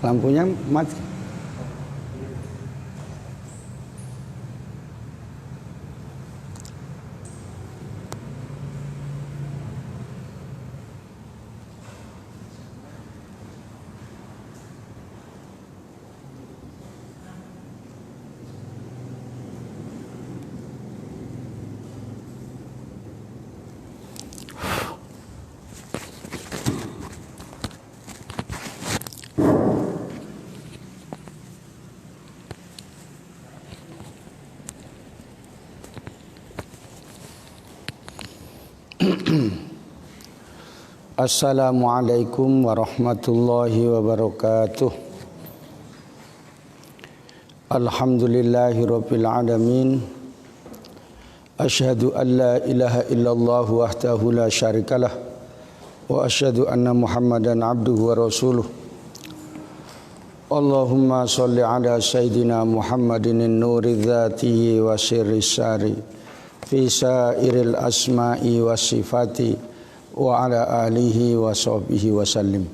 Lampunya mati. Assalamualaikum warahmatullahi wabarakatuh. Alhamdulillahirabbil alamin. Asyhadu an la ilaha illallah wahdahu la syarikalah wa asyhadu anna Muhammadan abduhu wa rasuluh. Allahumma shalli ala sayyidina Muhammadin an-nuri dzatihi wa sirri sari fi sairil asma'i was sifati wa ala alihi wa sahbihi wa sallim.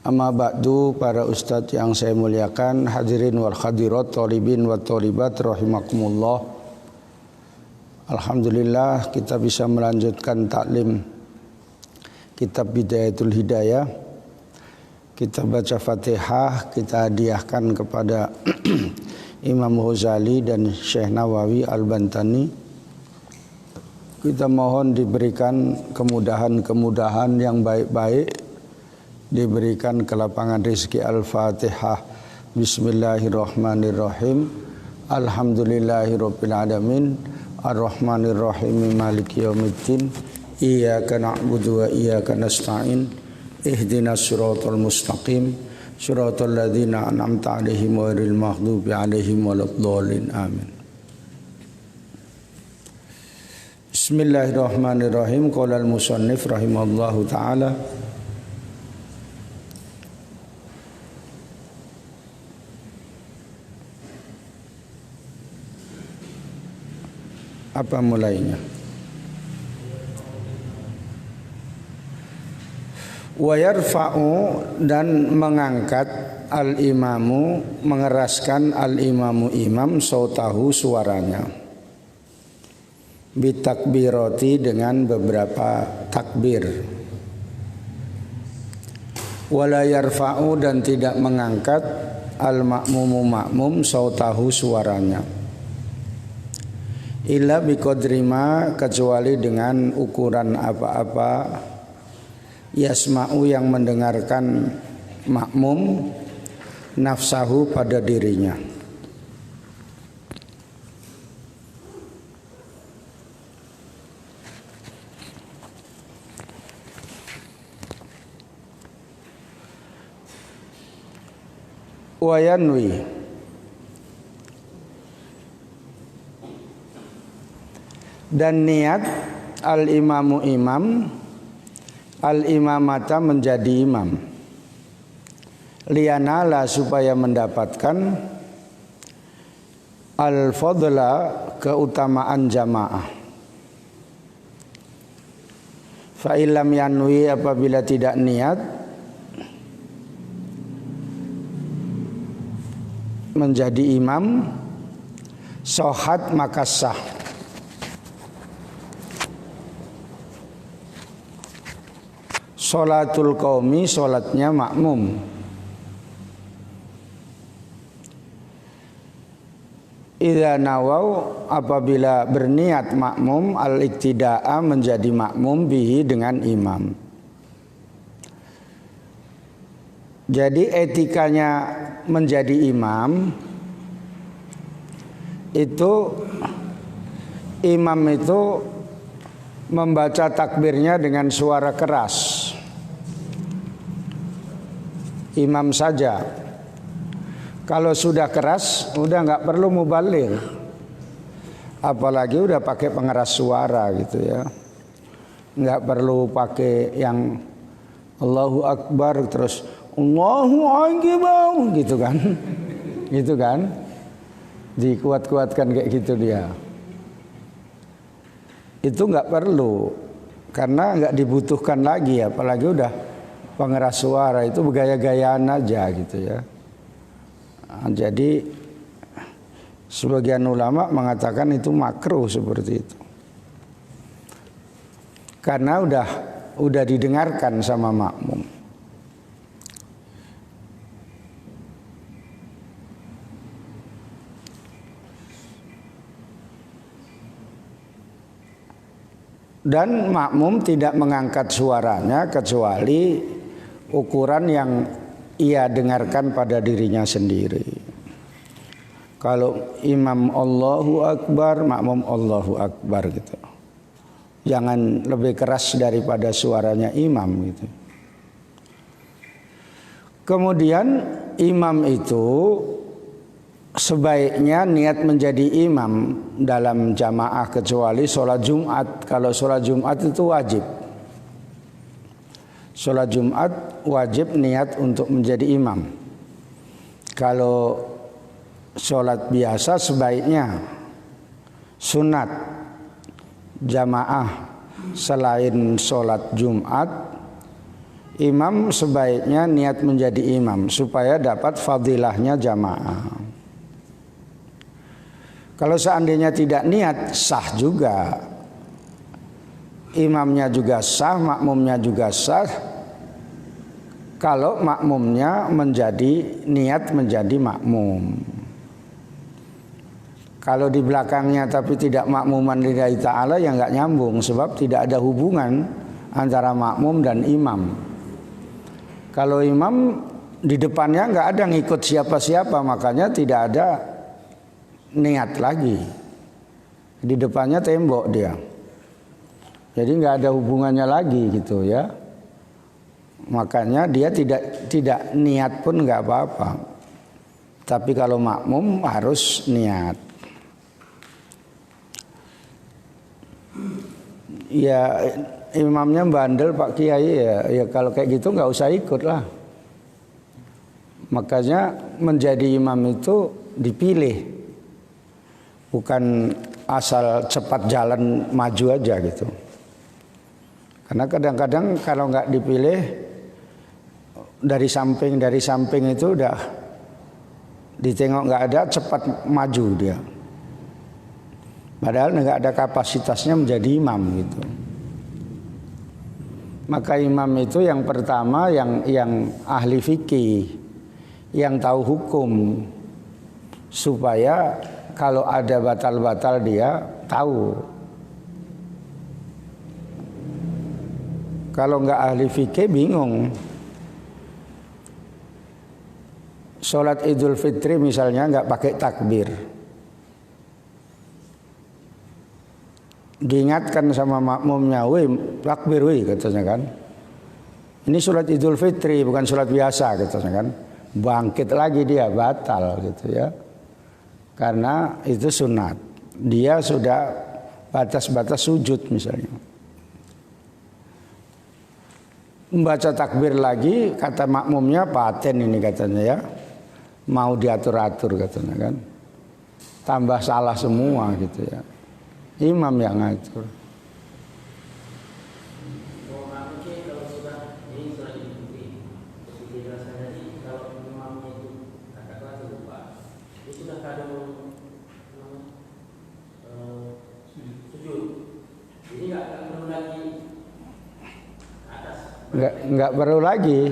Amma ba'du, para ustadz yang saya muliakan, hadirin wal hadirat, thalibin wa thalibat rahimakumullah. Alhamdulillah kita bisa melanjutkan taklim kitab Bidayatul Hidayah. Kita baca Fatihah, kita hadiahkan kepada Imam Ghazali dan Syekh Nawawi Al-Bantani. Kita mohon diberikan kemudahan-kemudahan yang baik-baik, diberikan kelapangan rezeki. Al-Fatihah. Bismillahirrahmanirrahim. Alhamdulillahirabbil alamin. Ar-Rahmanirrahim. Maliki yaumiddin. Iyyaka na'budu wa iyyaka nasta'in. Ihdinas siratal mustaqim. Siratal ladzina an'amta 'alaihim ghairil maghdubi 'alaihim waladdallin. Amin. Bismillahirrahmanirrahim. Qala al-musannif rahimahullahu ta'ala. Apa mulainya? Wa yarfa'u, dan mengangkat al-imamu, mengeraskan al-imamu imam sautahu, suaranya, bitakbirati, dengan beberapa takbir. Wala yarfa'u, dan tidak mengangkat al-ma'mumu makmum sautahu, suaranya, illa biqadrima, kecuali dengan ukuran apa-apa, yasma'u, yang mendengarkan makmum, nafsahu, pada dirinya. Wayanwi, dan niat al-imamu imam, al-imamata, menjadi imam, lianala, supaya mendapatkan al-fadla, keutamaan jamaah. Fa illam yanwi, apabila tidak niat menjadi imam, sohat, maka sah. Sholatul qaumi, sholatnya makmum. Idza nawau, apabila berniat makmum, al-iktida'a, menjadi makmum, bihi, dengan imam. Jadi etikanya menjadi imam itu, imam itu membaca takbirnya dengan suara keras. Imam saja. Kalau sudah keras, udah nggak perlu mubaligh. Apalagi udah pakai pengeras suara gitu ya. Nggak perlu pakai yang Allahu Akbar terus Allahu Akbar gitu kan. Gitu kan. Dikuat-kuatkan kayak gitu dia. Itu nggak perlu, karena nggak dibutuhkan lagi, apalagi udah pengeras suara itu bergaya-gayaan aja gitu ya. Jadi sebagian ulama mengatakan itu makruh seperti itu. Karena udah didengarkan sama makmum. Dan makmum tidak mengangkat suaranya kecuali ukuran yang ia dengarkan pada dirinya sendiri. Kalau imam Allahu Akbar, makmum Allahu Akbar gitu. Jangan lebih keras daripada suaranya imam gitu. Kemudian imam itu sebaiknya niat menjadi imam dalam jamaah kecuali sholat Jumat. Kalau sholat Jumat itu wajib. Sholat Jumat wajib niat untuk menjadi imam. Kalau sholat biasa sebaiknya sunat jamaah selain sholat Jumat, imam sebaiknya niat menjadi imam supaya dapat fadilahnya jamaah. Kalau seandainya tidak niat, sah juga. Imamnya juga sah, makmumnya juga sah. Kalau makmumnya niat menjadi makmum. Kalau di belakangnya tapi tidak makmuman lillahi ta'ala, ya nggak nyambung. Sebab tidak ada hubungan antara makmum dan imam. Kalau imam di depannya nggak ada ngikut siapa-siapa, makanya tidak ada niat lagi. Di depannya tembok dia. Jadi nggak ada hubungannya lagi gitu ya. Makanya dia tidak niat pun nggak apa-apa. Tapi kalau makmum harus niat. Ya imamnya bandel Pak Kiai ya kalau kayak gitu nggak usah ikut lah. Makanya menjadi imam itu dipilih, bukan asal cepat jalan maju aja gitu. Karena kadang-kadang kalau nggak dipilih dari samping itu udah ditengok nggak ada, cepat maju dia. Padahal nggak ada kapasitasnya menjadi imam gitu. Maka imam itu yang pertama yang ahli fikih, yang tahu hukum, supaya kalau ada batal-batal dia tahu. Kalau nggak ahli fikih bingung. Sholat Idul Fitri misalnya nggak pakai takbir. Diingatkan sama makmumnya, "Woi, takbir woi," katanya kan. Ini sholat Idul Fitri bukan sholat biasa katanya kan. Bangkit lagi dia, batal gitu ya. Karena itu sunat. Dia sudah batas-batas sujud misalnya. Membaca takbir lagi, kata makmumnya paten ini katanya ya. Mau diatur-atur katanya kan. Tambah salah semua gitu ya. Imam yang ngatur. Enggak perlu lagi,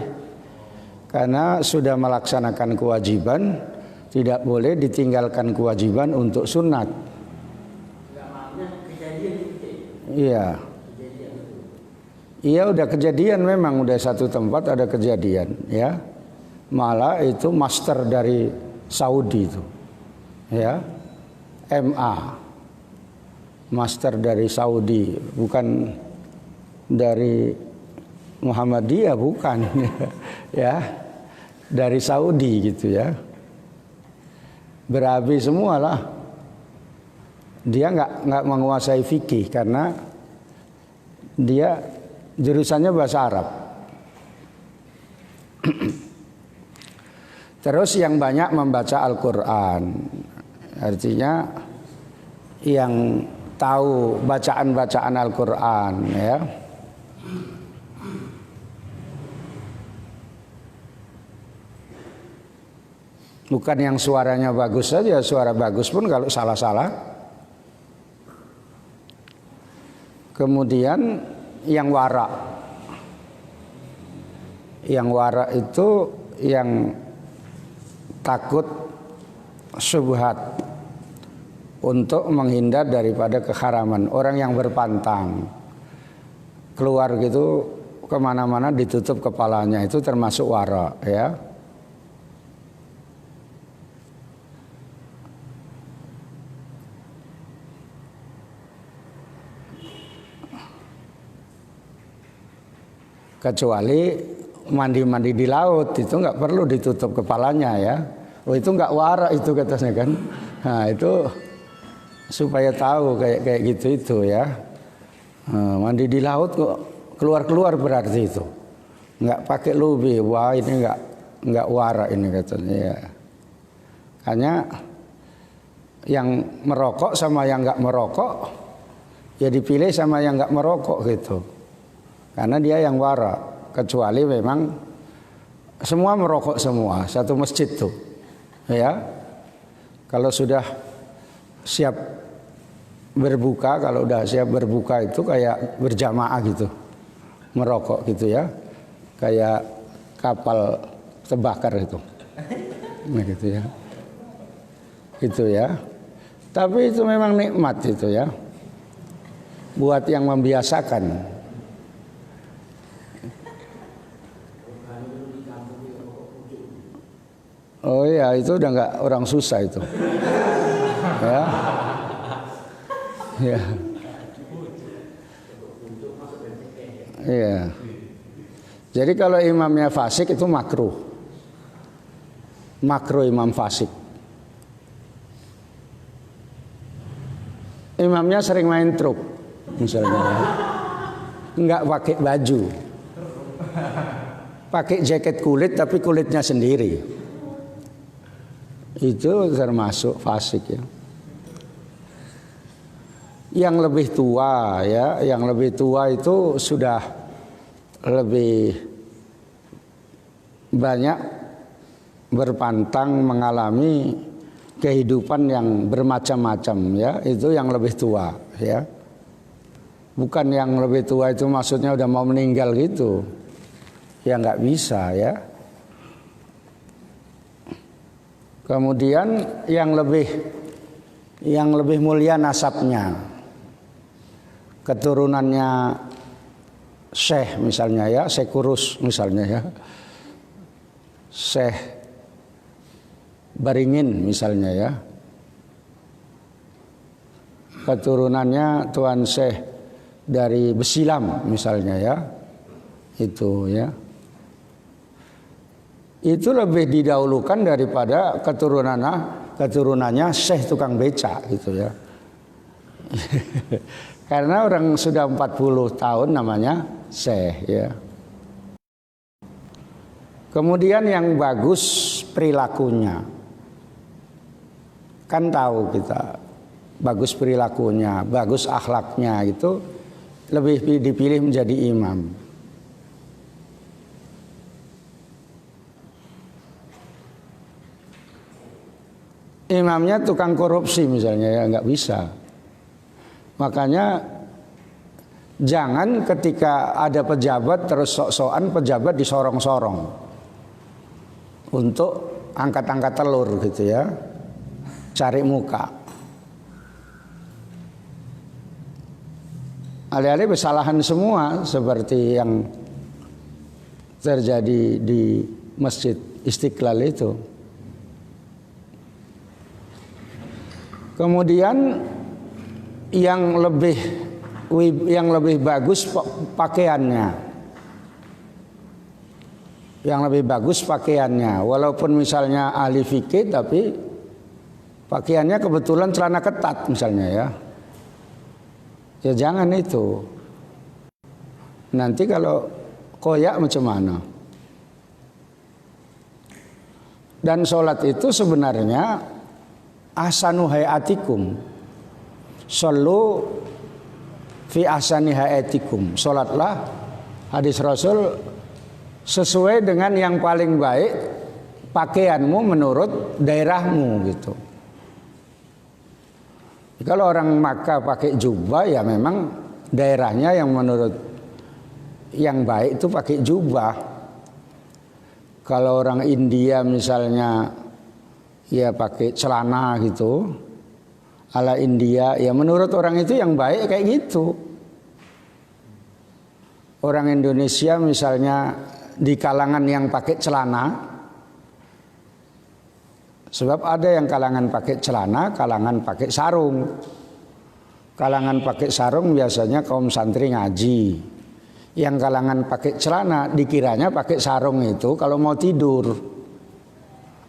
karena sudah melaksanakan kewajiban, tidak boleh ditinggalkan kewajiban untuk sunat. Iya, iya udah kejadian, memang udah satu tempat ada kejadian, ya. Malah itu master dari Saudi itu, ya, MA, master dari Saudi, bukan dari Muhammadiyah, bukan, ya, dari Saudi gitu ya. Berabi semua lah. Dia nggak menguasai fikih karena dia jurusannya bahasa Arab. Terus yang banyak membaca Al-Quran, artinya yang tahu bacaan-bacaan Al-Quran ya. Bukan yang suaranya bagus saja, suara bagus pun kalau salah-salah. Kemudian yang wara. Yang wara itu yang takut syubhat, untuk menghindar daripada keharaman. Orang yang berpantang, keluar gitu kemana-mana ditutup kepalanya, itu termasuk wara, ya. Kecuali mandi-mandi di laut, itu nggak perlu ditutup kepalanya, ya. Oh, itu nggak wara itu katanya kan. Nah, itu supaya tahu kayak gitu itu, ya. Mandi di laut kok keluar berarti itu nggak pakai lubi. Wah, ini nggak wara ini katanya, ya. Hanya yang merokok sama yang nggak merokok ya dipilih sama yang nggak merokok gitu. Karena dia yang wara, kecuali memang semua merokok semua, satu masjid tuh, ya. Kalau sudah siap berbuka, kalau udah siap berbuka itu kayak berjamaah gitu, merokok gitu, ya, kayak kapal terbakar itu, nah gitu, ya, itu, ya. Tapi itu memang nikmat itu, ya, buat yang membiasakan. Oh iya, itu udah nggak orang susah itu, ya, ya, iya. Jadi kalau imamnya fasik itu makruh imam fasik. Imamnya sering main truk, misalnya, nggak pakai baju, pakai jaket kulit tapi kulitnya sendiri. Itu termasuk fasik, ya. Yang lebih tua, ya, yang lebih tua itu sudah lebih banyak berpantang mengalami kehidupan yang bermacam-macam, ya. Itu yang lebih tua, ya. Bukan yang lebih tua itu maksudnya udah mau meninggal gitu. Ya nggak bisa, ya. Kemudian yang lebih mulia nasabnya, keturunannya Syekh misalnya, ya, Syekh Kurus misalnya, ya, Syekh Baringin misalnya, ya, keturunannya Tuan Syekh dari Besilam misalnya, ya, itu, ya. Itu lebih didahulukan daripada keturunannya Syekh tukang beca gitu, ya. Karena orang sudah 40 tahun namanya Syekh, ya. Kemudian yang bagus perilakunya. Kan tahu kita bagus perilakunya, bagus akhlaknya, itu lebih dipilih menjadi imam. Imamnya tukang korupsi misalnya, ya, nggak bisa. Makanya jangan ketika ada pejabat terus sok-sokan pejabat disorong-sorong untuk angkat-angkat telur gitu, ya, cari muka. Alih-alih kesalahan semua seperti yang terjadi di Masjid Istiqlal itu. Kemudian yang lebih bagus pakaiannya. Yang lebih bagus pakaiannya, walaupun misalnya ahli fikih tapi pakaiannya kebetulan celana ketat misalnya, ya. Ya jangan itu. Nanti kalau koyak macam mana? Dan sholat itu sebenarnya ahsanu hayatikum, shollu fi ahsani hayatikum. Sholatlah, hadis Rasul, sesuai dengan yang paling baik pakaianmu menurut daerahmu gitu. Kalau orang Makkah pakai jubah ya memang daerahnya yang menurut yang baik itu pakai jubah. Kalau orang India misalnya ya pakai celana gitu ala India, ya menurut orang itu yang baik kayak gitu. Orang Indonesia misalnya di kalangan yang pakai celana, sebab ada yang kalangan pakai celana, kalangan pakai sarung. Kalangan pakai sarung biasanya kaum santri ngaji. Yang kalangan pakai celana dikiranya pakai sarung itu kalau mau tidur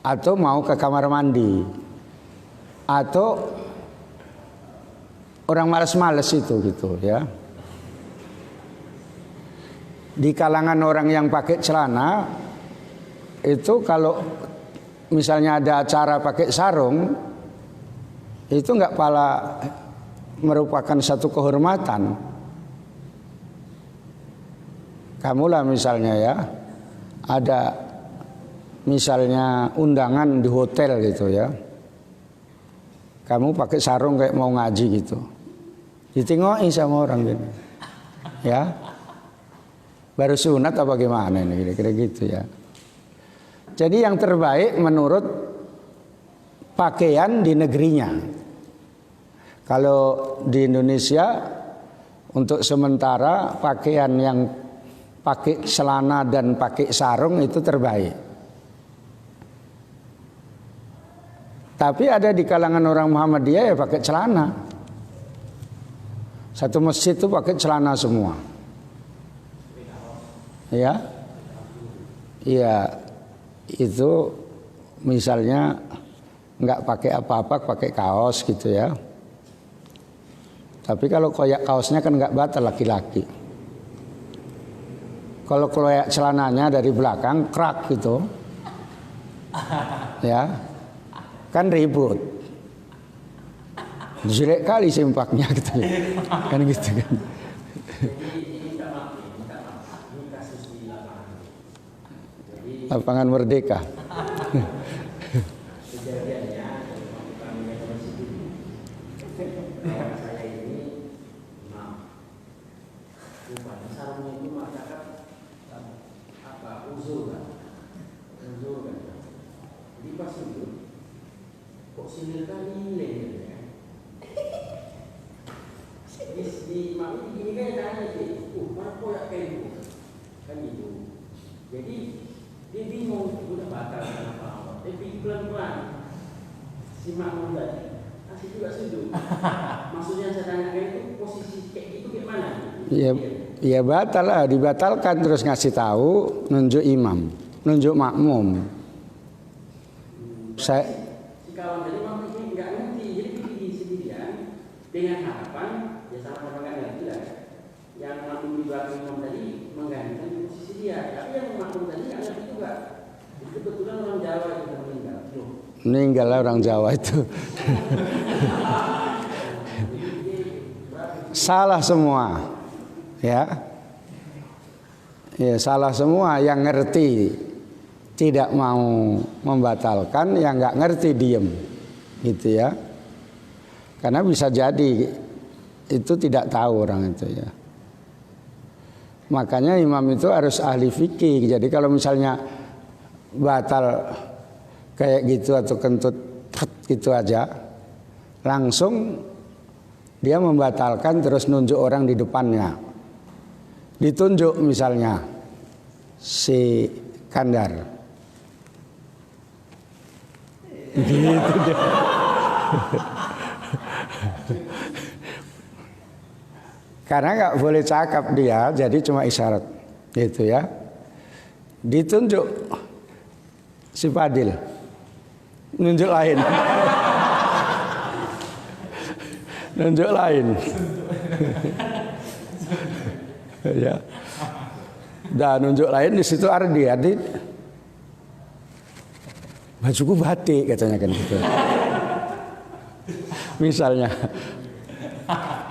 atau mau ke kamar mandi atau orang malas-malas itu gitu ya. Di kalangan orang yang pakai celana itu kalau misalnya ada acara pakai sarung itu nggak pala merupakan satu kehormatan. Kamulah misalnya ya ada misalnya undangan di hotel gitu ya, kamu pakai sarung kayak mau ngaji gitu, ditingoi sama orang gitu ya, baru sunat apa gimana ini kira-kira gitu ya. Jadi yang terbaik menurut pakaian di negerinya. Kalau di Indonesia untuk sementara pakaian yang pakai celana dan pakai sarung itu terbaik. Tapi ada di kalangan orang Muhammadiyah ya pakai celana. Satu masjid itu pakai celana semua. Ya. Iya. Itu misalnya nggak pakai apa-apa, pakai kaos gitu ya. Tapi kalau koyak kaosnya kan nggak batal laki-laki. Kalau koyak celananya dari belakang krak gitu, ya kan ribut. Jelek kali simpaknya gitu ya. Kan gitu kan. Lapangan Merdeka. Jadi dia bingung udah batal kenapa. Tapi pelan-pelan si makmum tadi asli juga sujud. Maksudnya saya tanyakan itu posisi kayak gitu gimana? Ya batal lah, dibatalkan terus ngasih tahu, nunjuk imam, nunjuk makmum. Saya si kawan tadi makmum ini nggak ngerti, jadi pilih sendirian dengan harapan ya sama orang nggak ngerti lah. Yang makmum di belakang imam tadi menggantikan posisi dia, tapi yang makmum tadi nggak ngerti juga. Itu kebetulan orang Jawa itu meninggal. Meninggal lah orang Jawa itu. Salah semua. Ya, salah semua. Yang ngerti tidak mau membatalkan, yang nggak ngerti diem, gitu ya. Karena bisa jadi itu tidak tahu orang itu ya. Makanya imam itu harus ahli fikih. Jadi kalau misalnya batal kayak gitu atau kentut gitu aja, langsung dia membatalkan terus nunjuk orang di depannya. Ditunjuk misalnya si Kandar, gitu deh. Karena nggak boleh cakap dia, jadi cuma isyarat, gitu ya. Ditunjuk si Fadil, nunjuk lain, nunjuk lain. Ya, dan nunjuk lain di situ Ardi, bajuku batik katanya kan gitu. Misalnya,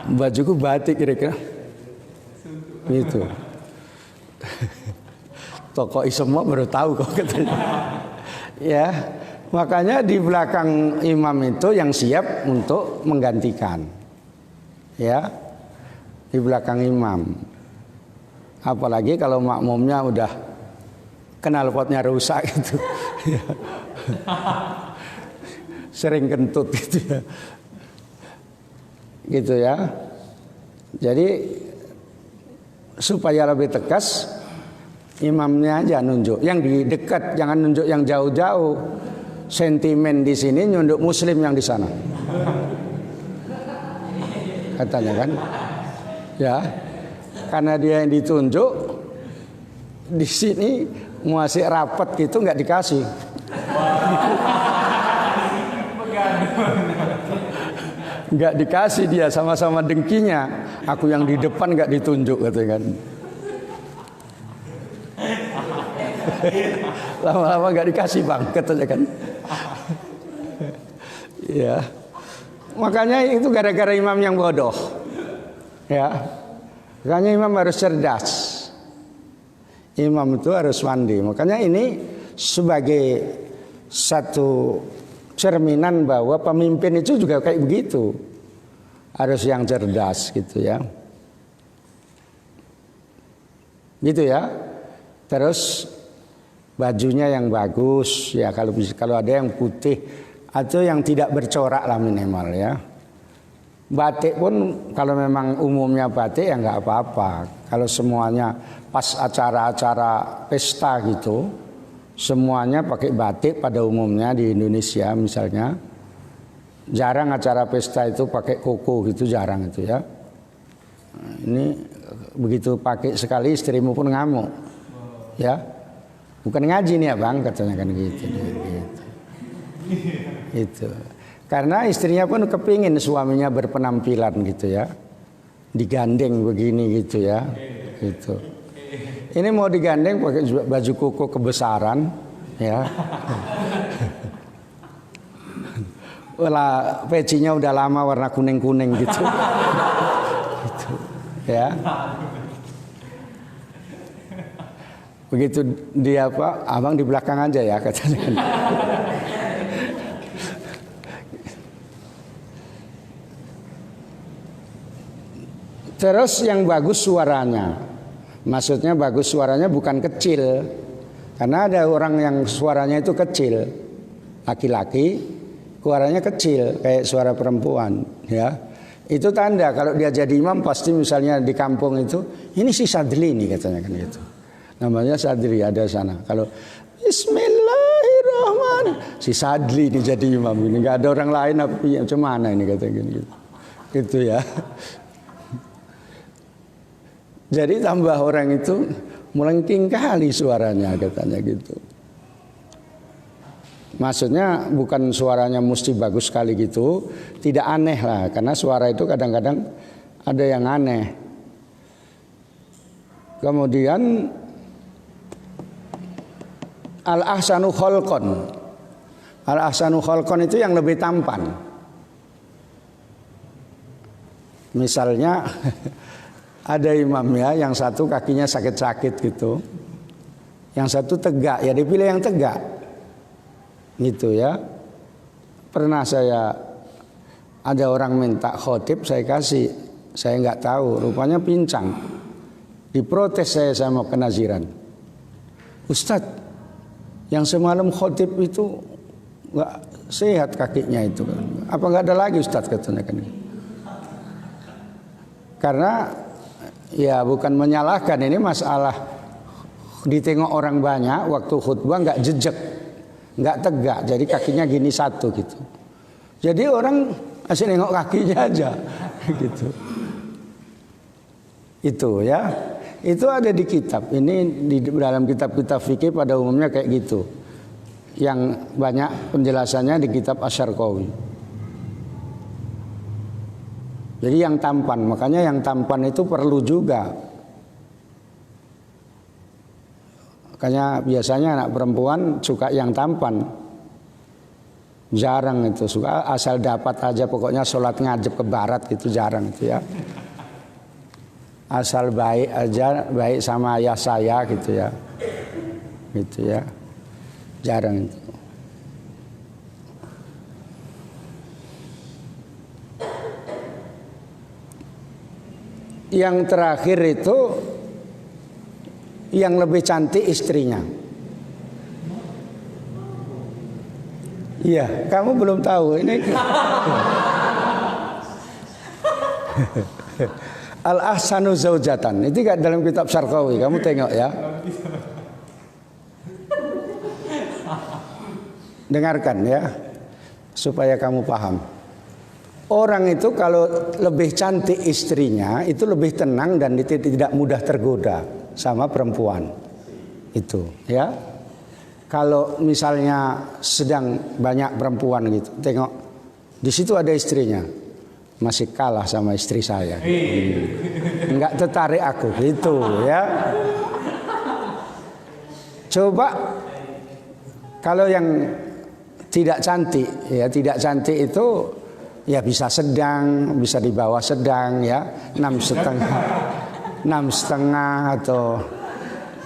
bajuku batik kira-kira, gitu. Tokoh semua baru tahu kok katanya. Ya, makanya di belakang imam itu yang siap untuk menggantikan. Ya, di belakang imam. Apalagi kalau makmumnya udah knalpotnya rusak gitu. Sering kentut gitu ya. Gitu ya. Jadi supaya lebih tegas, imamnya aja nunjuk. Yang di dekat, jangan nunjuk yang jauh-jauh. Sentimen di sini nyunduk muslim yang di sana. Katanya kan. Ya. Karena dia yang ditunjuk, di sini muasik rapat gitu nggak dikasih. Nggak dikasih dia, sama-sama dengkinya. Aku yang di depan nggak ditunjuk katanya kan. Lama-lama nggak dikasih bang, katanya kan. Ya, makanya itu gara-gara imam yang bodoh. Ya, makanya imam harus cerdas. Imam itu harus mandi. Makanya ini sebagai satu cerminan bahwa pemimpin itu juga kayak begitu, harus yang cerdas gitu ya, gitu ya. Terus bajunya yang bagus ya, kalau ada yang putih atau yang tidak bercorak lah minimal ya. Batik pun kalau memang umumnya batik ya nggak apa-apa. Kalau semuanya pas acara-acara pesta gitu, semuanya pakai batik pada umumnya di Indonesia misalnya. Jarang acara pesta itu pakai koko gitu, jarang itu ya. Nah, ini begitu pakai sekali istrimu pun ngamuk. Ya. Bukan ngaji nih ya bang, katanya kan gitu. Itu. Karena istrinya pun kepingin suaminya berpenampilan gitu ya. Digandeng begini gitu ya. Gitu. Ini mau digandeng pakai baju koko kebesaran ya. Wala pecinya udah lama warna kuning-kuning gitu. Gitu. Ya. Begitu dia apa? Abang di belakang aja ya katanya. Terus yang bagus suaranya. Maksudnya bagus suaranya bukan kecil. Karena ada orang yang suaranya itu kecil. Laki-laki suaranya kecil kayak suara perempuan ya. Itu tanda kalau dia jadi imam pasti misalnya di kampung itu, ini si Sadli nih katanya kan gitu. Namanya Sadli ada sana. Kalau Bismillahirrahmanirrahim, si Sadli ini jadi imam ini, nggak ada orang lain apa mana ini katanya gitu. Gitu ya. Jadi tambah orang itu melengking kali suaranya katanya gitu. Maksudnya bukan suaranya mesti bagus sekali gitu, tidak aneh lah. Karena suara itu kadang-kadang ada yang aneh. Kemudian al-ahsanu khalqan. Al-ahsanu khalqan itu yang lebih tampan. Misalnya ada imamnya yang satu kakinya sakit-sakit gitu, yang satu tegak, ya dipilih yang tegak gitu ya. Pernah saya ada orang minta khotib, saya kasih, saya nggak tahu, rupanya pincang. Diprotes saya mau ke naziran, Ustadz, yang semalam khotib itu nggak sehat kakinya itu, apa nggak ada lagi Ustadz katanya kan? Karena ya bukan menyalahkan, ini masalah ditengok orang banyak waktu khutbah nggak jejak, nggak tegak, jadi kakinya gini satu gitu. Jadi orang masih nengok kakinya aja gitu. Itu ya, itu ada di kitab. Ini di dalam kitab-kitab fikih pada umumnya kayak gitu. Yang banyak penjelasannya di kitab Asy-Syarqawi. Jadi yang tampan, makanya yang tampan itu perlu juga. Makanya biasanya anak perempuan suka yang tampan. Jarang itu suka asal dapat aja, pokoknya sholat ngadep ke barat itu jarang itu ya. Asal baik aja, baik sama ayah saya gitu ya. Gitu ya. jarang itu. Yang terakhir itu yang lebih cantik istrinya. Iya, kamu belum tahu ini. Al-ahsanu zaujatan. Itu kan dalam kitab Syarqawi, kamu tengok ya. Dengarkan ya, supaya kamu paham. Orang itu kalau lebih cantik istrinya itu lebih tenang dan tidak mudah tergoda sama perempuan. Itu ya. Kalau misalnya sedang banyak perempuan gitu, tengok di situ ada istrinya, masih kalah sama istri saya. Enggak tertarik aku gitu ya. Coba kalau yang tidak cantik ya, tidak cantik itu ya bisa sedang, bisa di bawah sedang ya, 6,5 atau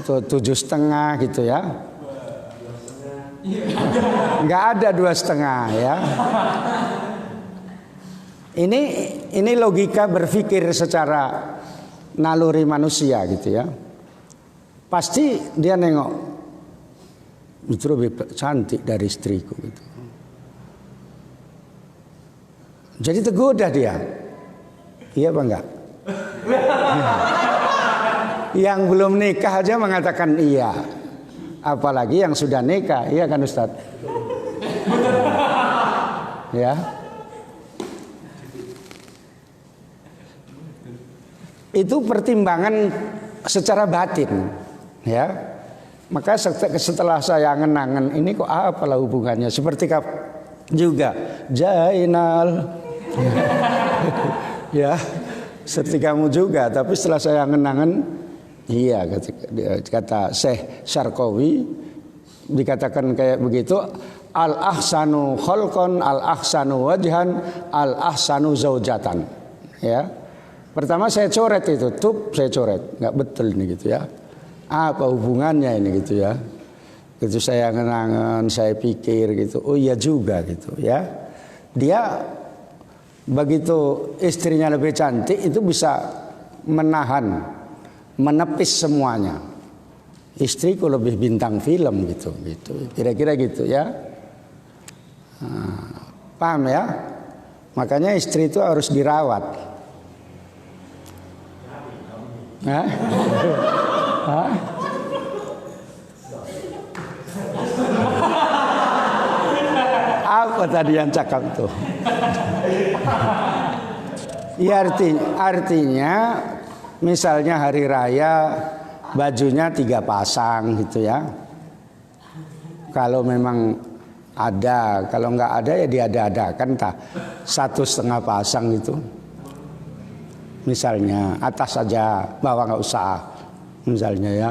7,5 gitu ya. Nggak ada 2,5 ya. Ini logika berpikir secara naluri manusia gitu ya. Pasti dia nengok itu lebih cantik dari istriku gitu. Jadi tergoda dia. Iya apa enggak? Yang belum nikah aja mengatakan iya. Apalagi yang sudah nikah, iya kan Ustaz? Ya. Itu pertimbangan secara batin, ya. Maka setelah saya ngenangan ini kok apalah hubungannya? Seperti juga Jainal, ya. Seperti kamu juga, tapi setelah saya ngenangan. Iya, kata Syekh Syarqawi dikatakan kayak begitu, al-ahsanu khalqan, al-ahsanu wajhan, al-ahsanu zaujatan. Ya. Pertama saya coret itu, saya coret. Enggak betul ini gitu ya. Apa hubungannya ini gitu ya. Gitu saya ngenangan, saya pikir gitu. Oh iya juga gitu ya. Dia begitu istrinya lebih cantik itu bisa menahan, menepis semuanya. Istriku lebih bintang film gitu. Kira-kira gitu ya. Paham ya? Makanya istri itu harus dirawat. Hah? Hah? Apa tadi yang cakap tuh? Ya artinya misalnya hari raya bajunya 3 pasang gitu ya. Kalau memang ada, kalau nggak ada ya diada-adakan 1,5 pasang gitu. Misalnya atas saja, bawah nggak usah. Misalnya ya.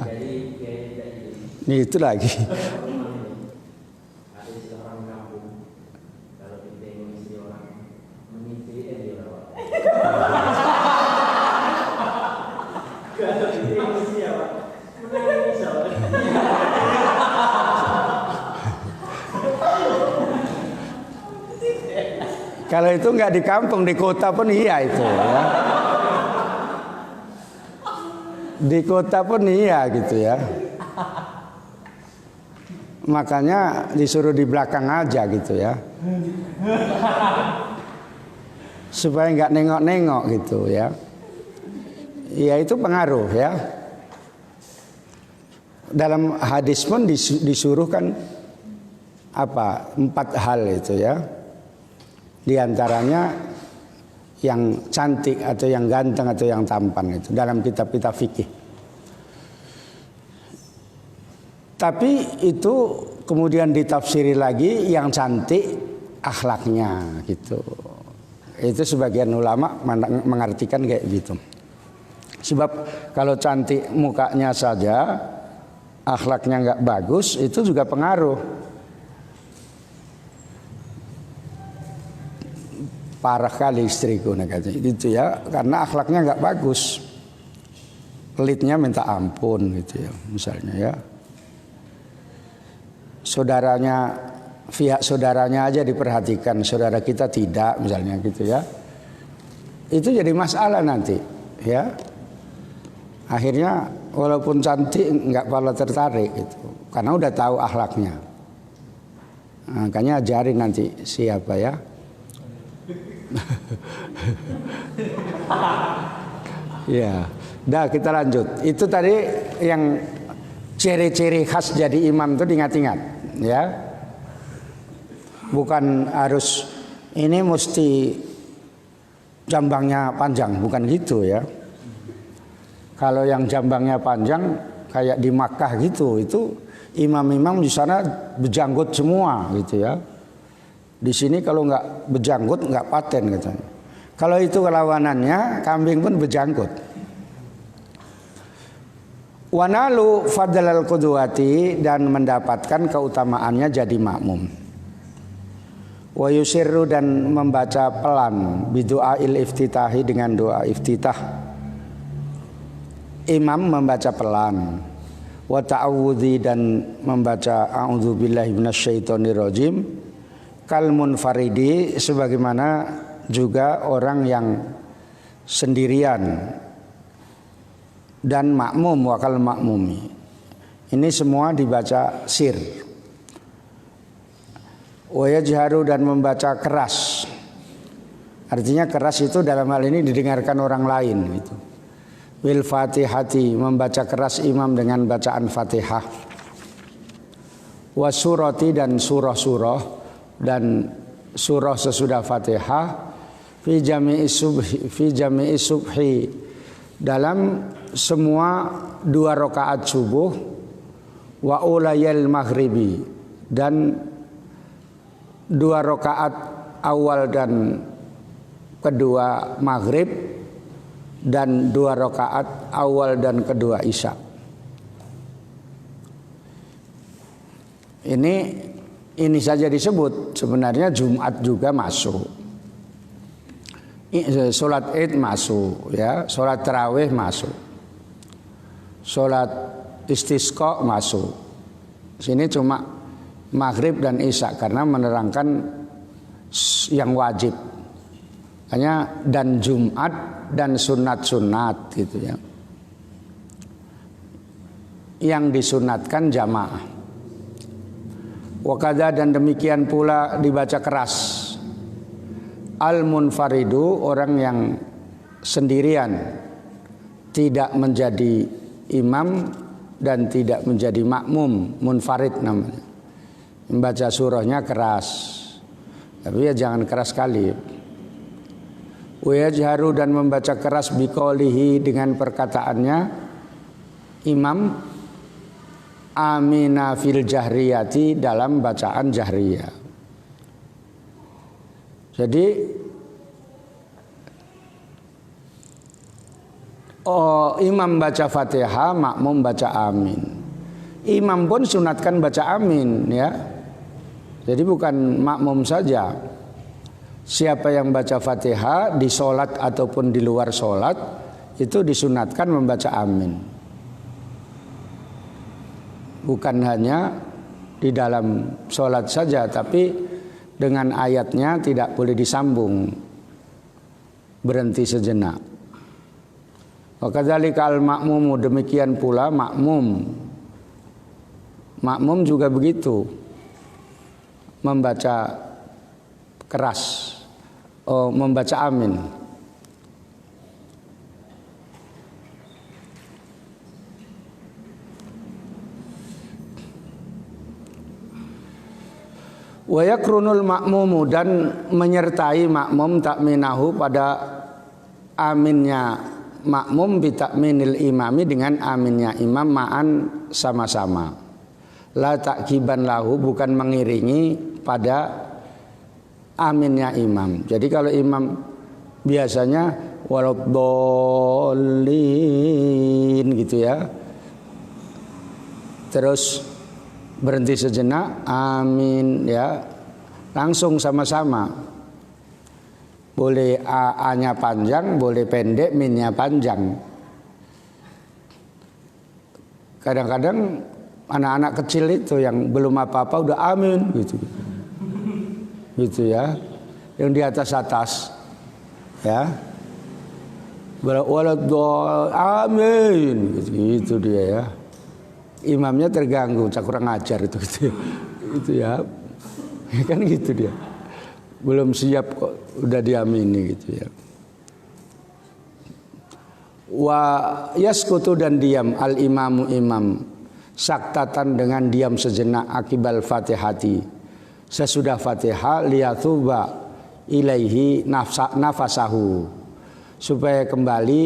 Ini itu lagi. Kalau itu nggak di kampung, di kota pun iya itu ya. Di kota pun iya gitu ya. Makanya disuruh di belakang aja gitu ya. Supaya nggak nengok-nengok gitu ya. Ya itu pengaruh ya. Dalam hadis pun disuruh kan 4 hal itu ya. Di antaranya yang cantik atau yang ganteng atau yang tampan itu dalam kitab-kitab fikih. Tapi itu kemudian ditafsiri lagi yang cantik akhlaknya gitu. Itu sebagian ulama mengartikan kayak gitu. Sebab kalau cantik mukanya saja, akhlaknya nggak bagus, itu juga pengaruh. Parah kali istriku katanya itu ya, karena akhlaknya nggak bagus, pelitnya minta ampun gitu ya misalnya ya. saudaranya, pihak saudaranya aja diperhatikan, saudara kita tidak, misalnya gitu ya. Itu jadi masalah nanti, ya. Akhirnya walaupun cantik nggak pala tertarik gitu, karena udah tahu akhlaknya. Makanya ajarin nanti siapa ya. Ya, dah kita lanjut. Itu tadi yang ciri-ciri khas jadi imam itu diingat-ingat, ya. Bukan harus ini mesti jambangnya panjang, bukan gitu ya. Kalau yang jambangnya panjang kayak di Makkah gitu, itu imam-imam di sana berjanggut semua gitu ya. Di sini kalau nggak berjanggut nggak paten katanya. Kalau itu kelawanannya, kambing pun berjanggut. Wanalu fadlal qudwati, dan mendapatkan keutamaannya jadi makmum. Wa yusirru, dan membaca pelan bidu'ail iftitahi, dengan doa iftitah. Imam membaca pelan. Wa ta'awudzi, dan membaca a'udzubillahi minasyaitonirrajim. Kal munfaridi, sebagaimana juga orang yang sendirian, dan makmum, wakal makmumi. Ini semua dibaca sir. Wa yajharu, dan membaca keras. Artinya keras itu dalam hal ini didengarkan orang lain gitu. Bil fatihati, membaca keras imam dengan bacaan Fatihah. Wa surati, dan surah-surah, dan surah sesudah Fatihah. Fi jami'i subhi, dalam semua 2 rakaat subuh. Wa ulayal maghribi, dan 2 rakaat awal dan kedua maghrib, dan 2 rakaat awal dan kedua isya. Ini saja disebut, sebenarnya Jumat juga masuk. Sholat Id masuk, ya, sholat tarawih masuk, sholat istisqa masuk. Sini cuma maghrib dan isya karena menerangkan yang wajib. Hanya dan Jumat dan sunat-sunat gitu ya. Yang disunatkan jamaah. Wakada, dan demikian pula dibaca keras. Al-munfaridu, orang yang sendirian, tidak menjadi imam dan tidak menjadi makmum, munfarid namanya. Membaca surahnya keras, tapi ya jangan keras sekali. Wa yajharu, dan membaca keras biqaulihi, dengan perkataannya imam, amina fil jahriyati, dalam bacaan jahriyah. Jadi imam baca Fatihah, makmum baca amin. Imam pun sunatkan baca amin, ya. Jadi bukan makmum saja. Siapa yang baca Fatihah di sholat ataupun di luar sholat, itu disunatkan membaca amin. Bukan hanya di dalam sholat saja, tapi dengan ayatnya tidak boleh disambung, berhenti sejenak. Wa kadzalika al makmumu, demikian pula makmum. Makmum juga begitu, membaca keras, membaca amin. Wa yakrunul makmumu, dan menyertai makmum takminahu, pada aminnya makmum, bitakminil imami, dengan aminnya imam, ma'an, sama-sama. La ta'kiban lahu, bukan mengiringi pada aminnya imam. Jadi kalau imam biasanya waladdallin gitu ya, terus berhenti sejenak, amin, ya, langsung sama-sama. Boleh A-nya panjang, boleh pendek, minnya panjang. Kadang-kadang anak-anak kecil itu yang belum apa-apa udah amin gitu. Gitu ya. Yang di atas ya. Waladhdallin amin gitu dia ya. Imamnya terganggu, kurang ajar itu gitu. Itu ya. Kan gitu dia. Belum siap kok udah diamini gitu ya. Wa yaskutu dan diam al imamu imam saktatan dengan diam sejenak akibal fatihati sesudah fatihah liyatuba ilaihi nafasahu supaya kembali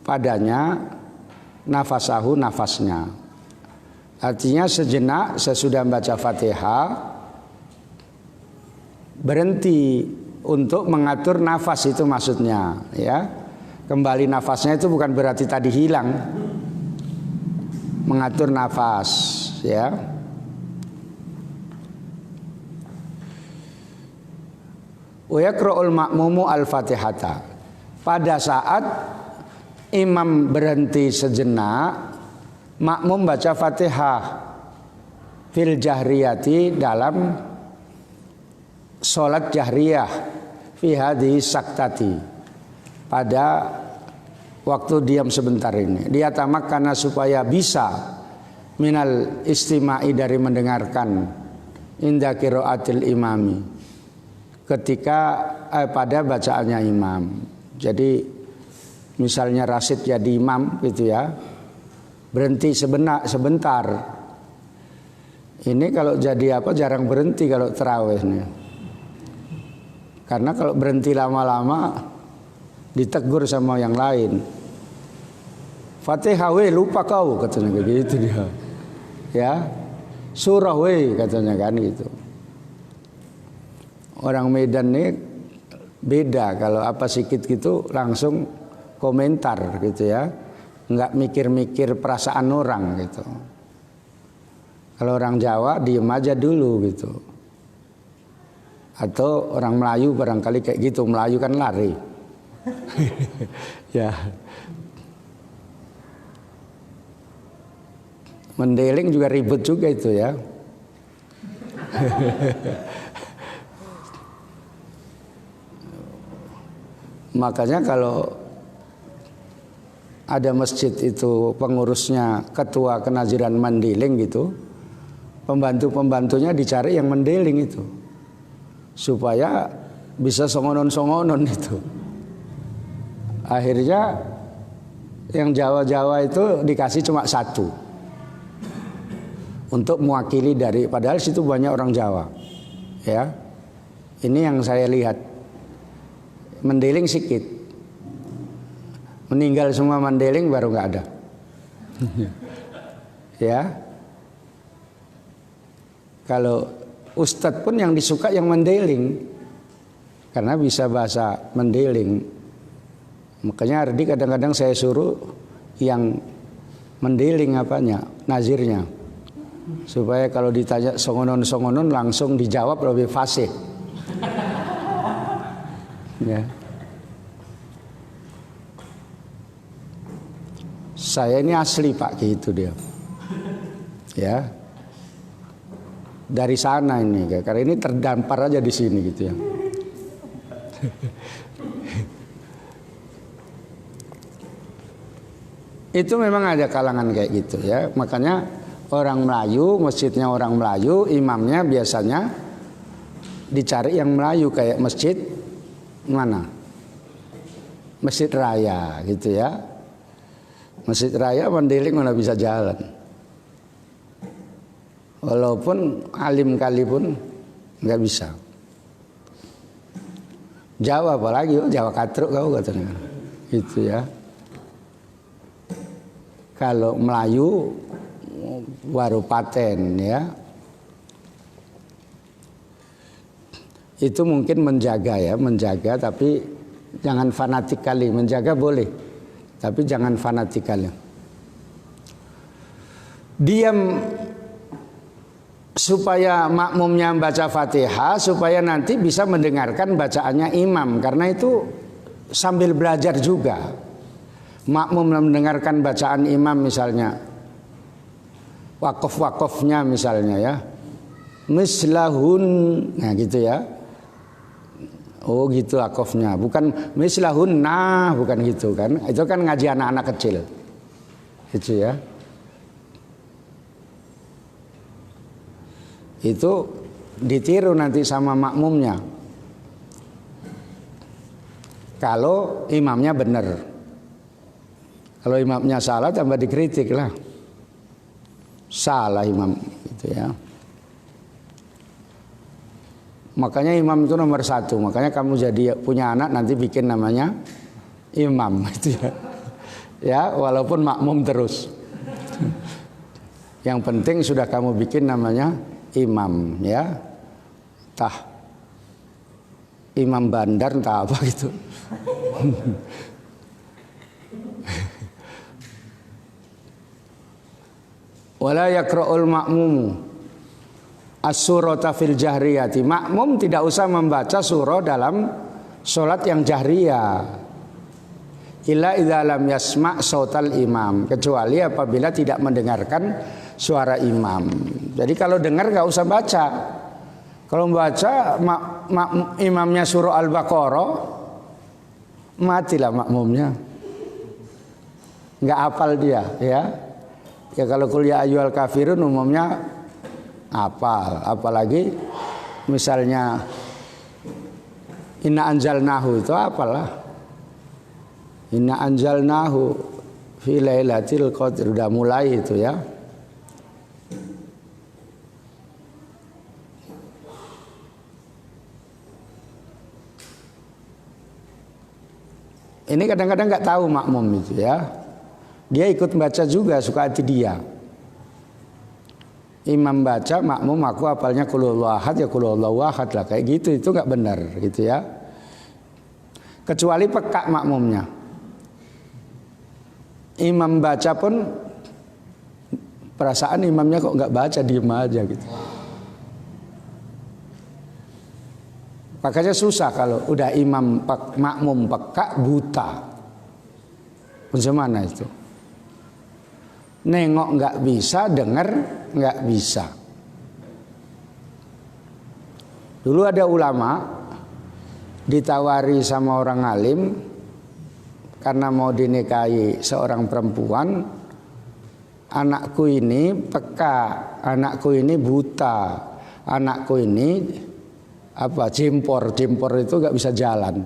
padanya nafasahu nafasnya. Artinya sejenak sesudah membaca fatihah berhenti untuk mengatur nafas, itu maksudnya ya. Kembali nafasnya itu bukan berarti tadi hilang, mengatur nafas ya. Wa yaqra'ul ma'mumu al-fatihata. Pada saat imam berhenti sejenak, makmum baca Fatihah fil jahriyati dalam sholat jahriyah fi hadhihi saktati pada waktu diam sebentar ini. Dia tamak karena supaya bisa minal istima'i dari mendengarkan inda qiraatil imami ketika pada bacaannya imam. Jadi misalnya Rasid jadi imam gitu ya, berhenti sebentar. Ini kalau jadi apa jarang berhenti kalau tarawih nih. Karena kalau berhenti lama-lama ditegur sama yang lain. Fatihah we lupa kau katanya gitu dia. Ya. Surah we katanya kan gitu. Orang Medan nih beda, kalau apa sikit gitu langsung komentar gitu ya. Enggak mikir-mikir perasaan orang gitu. Kalau orang Jawa diem aja dulu gitu. Atau orang Melayu barangkali kayak gitu, Melayu kan lari. Ya. Mendeling juga ribet juga itu ya. Makanya kalau ada masjid itu pengurusnya ketua kenaziran mendeling gitu, pembantu-pembantunya dicari yang mendeling itu, supaya bisa songonon-songonon itu. Akhirnya yang Jawa-Jawa itu dikasih cuma satu untuk mewakili dari, padahal situ banyak orang Jawa. Ya, ini yang saya lihat mendeling sikit, meninggal semua mendeling baru nggak ada. Ya, kalau ustadz pun yang disuka yang mendeling karena bisa bahasa mendeling. Makanya Ardi kadang-kadang saya suruh yang mendeling apanya, nazirnya, supaya kalau ditanya songonon-songonon langsung dijawab lebih fasih. Ya. Saya ini asli Pak gitu dia. Ya. Dari sana ini, karena ini terdampar aja di sini gitu ya. Itu memang ada kalangan kayak gitu ya. Makanya orang Melayu, masjidnya orang Melayu, imamnya biasanya dicari yang Melayu, kayak masjid mana? Masjid Raya gitu ya. Masjid Raya mendeling mana bisa jalan. Walaupun alim kali pun nggak bisa. Jawa apalagi, Jawa katruk kau katanya. Gitu ya. Kalau Melayu baru paten ya. Itu mungkin menjaga ya, menjaga tapi jangan fanatik kali. Menjaga boleh, tapi jangan fanatik kali. Diam supaya makmumnya baca Fatihah, supaya nanti bisa mendengarkan bacaannya imam. Karena itu sambil belajar juga. Makmum mendengarkan bacaan imam misalnya Wakaf-wakafnya misalnya ya. Mislahun, nah gitu ya. Oh gitu wakafnya, bukan mislahun, nah bukan gitu kan. Itu kan ngaji anak-anak kecil. Gitu ya. Itu ditiru nanti sama makmumnya. Kalau imamnya benar. Kalau imamnya salah tambah dikritik lah. Salah imam gitu ya. Makanya imam itu nomor 1. Makanya kamu jadi punya anak nanti bikin namanya imam gitu ya. Ya, walaupun makmum terus. Yang penting sudah kamu bikin namanya imam ya. Tah imam bandar entah apa gitu. Wala yaqra'ul ma'mumu as-surata fil jahriyati. Makmum tidak usah membaca surah dalam sholat yang jahriyah. Illa idza lam yasma' sautal imam, kecuali apabila tidak mendengarkan suara imam. Jadi kalau dengar nggak usah baca. Kalau membaca imamnya surah Al-Baqarah, matilah makmumnya. Nggak hafal dia ya. Ya kalau kuliah ayyuhal kafirun umumnya hafal, apalagi misalnya inna anzalnahu itu apalah. Inna anzalnahu fi lailatul qadr, udah mulai itu ya. Ini kadang-kadang nggak tahu makmum itu ya. Dia ikut baca juga, suka hati dia. Imam baca, makmum aku hafalnya qul huwallahu ahad ya qul huwallahu ahad lah, kayak gitu itu nggak benar gitu ya. Kecuali peka makmumnya. Imam baca pun perasaan imamnya kok nggak baca, diem aja gitu. Makanya susah kalau udah imam makmum peka buta. Bagaimana itu? Nengok nggak bisa, dengar nggak bisa. Dulu ada ulama ditawari sama orang alim karena mau dinikahi seorang perempuan. Anakku ini peka, anakku ini buta, anakku ini jimpor itu nggak bisa jalan.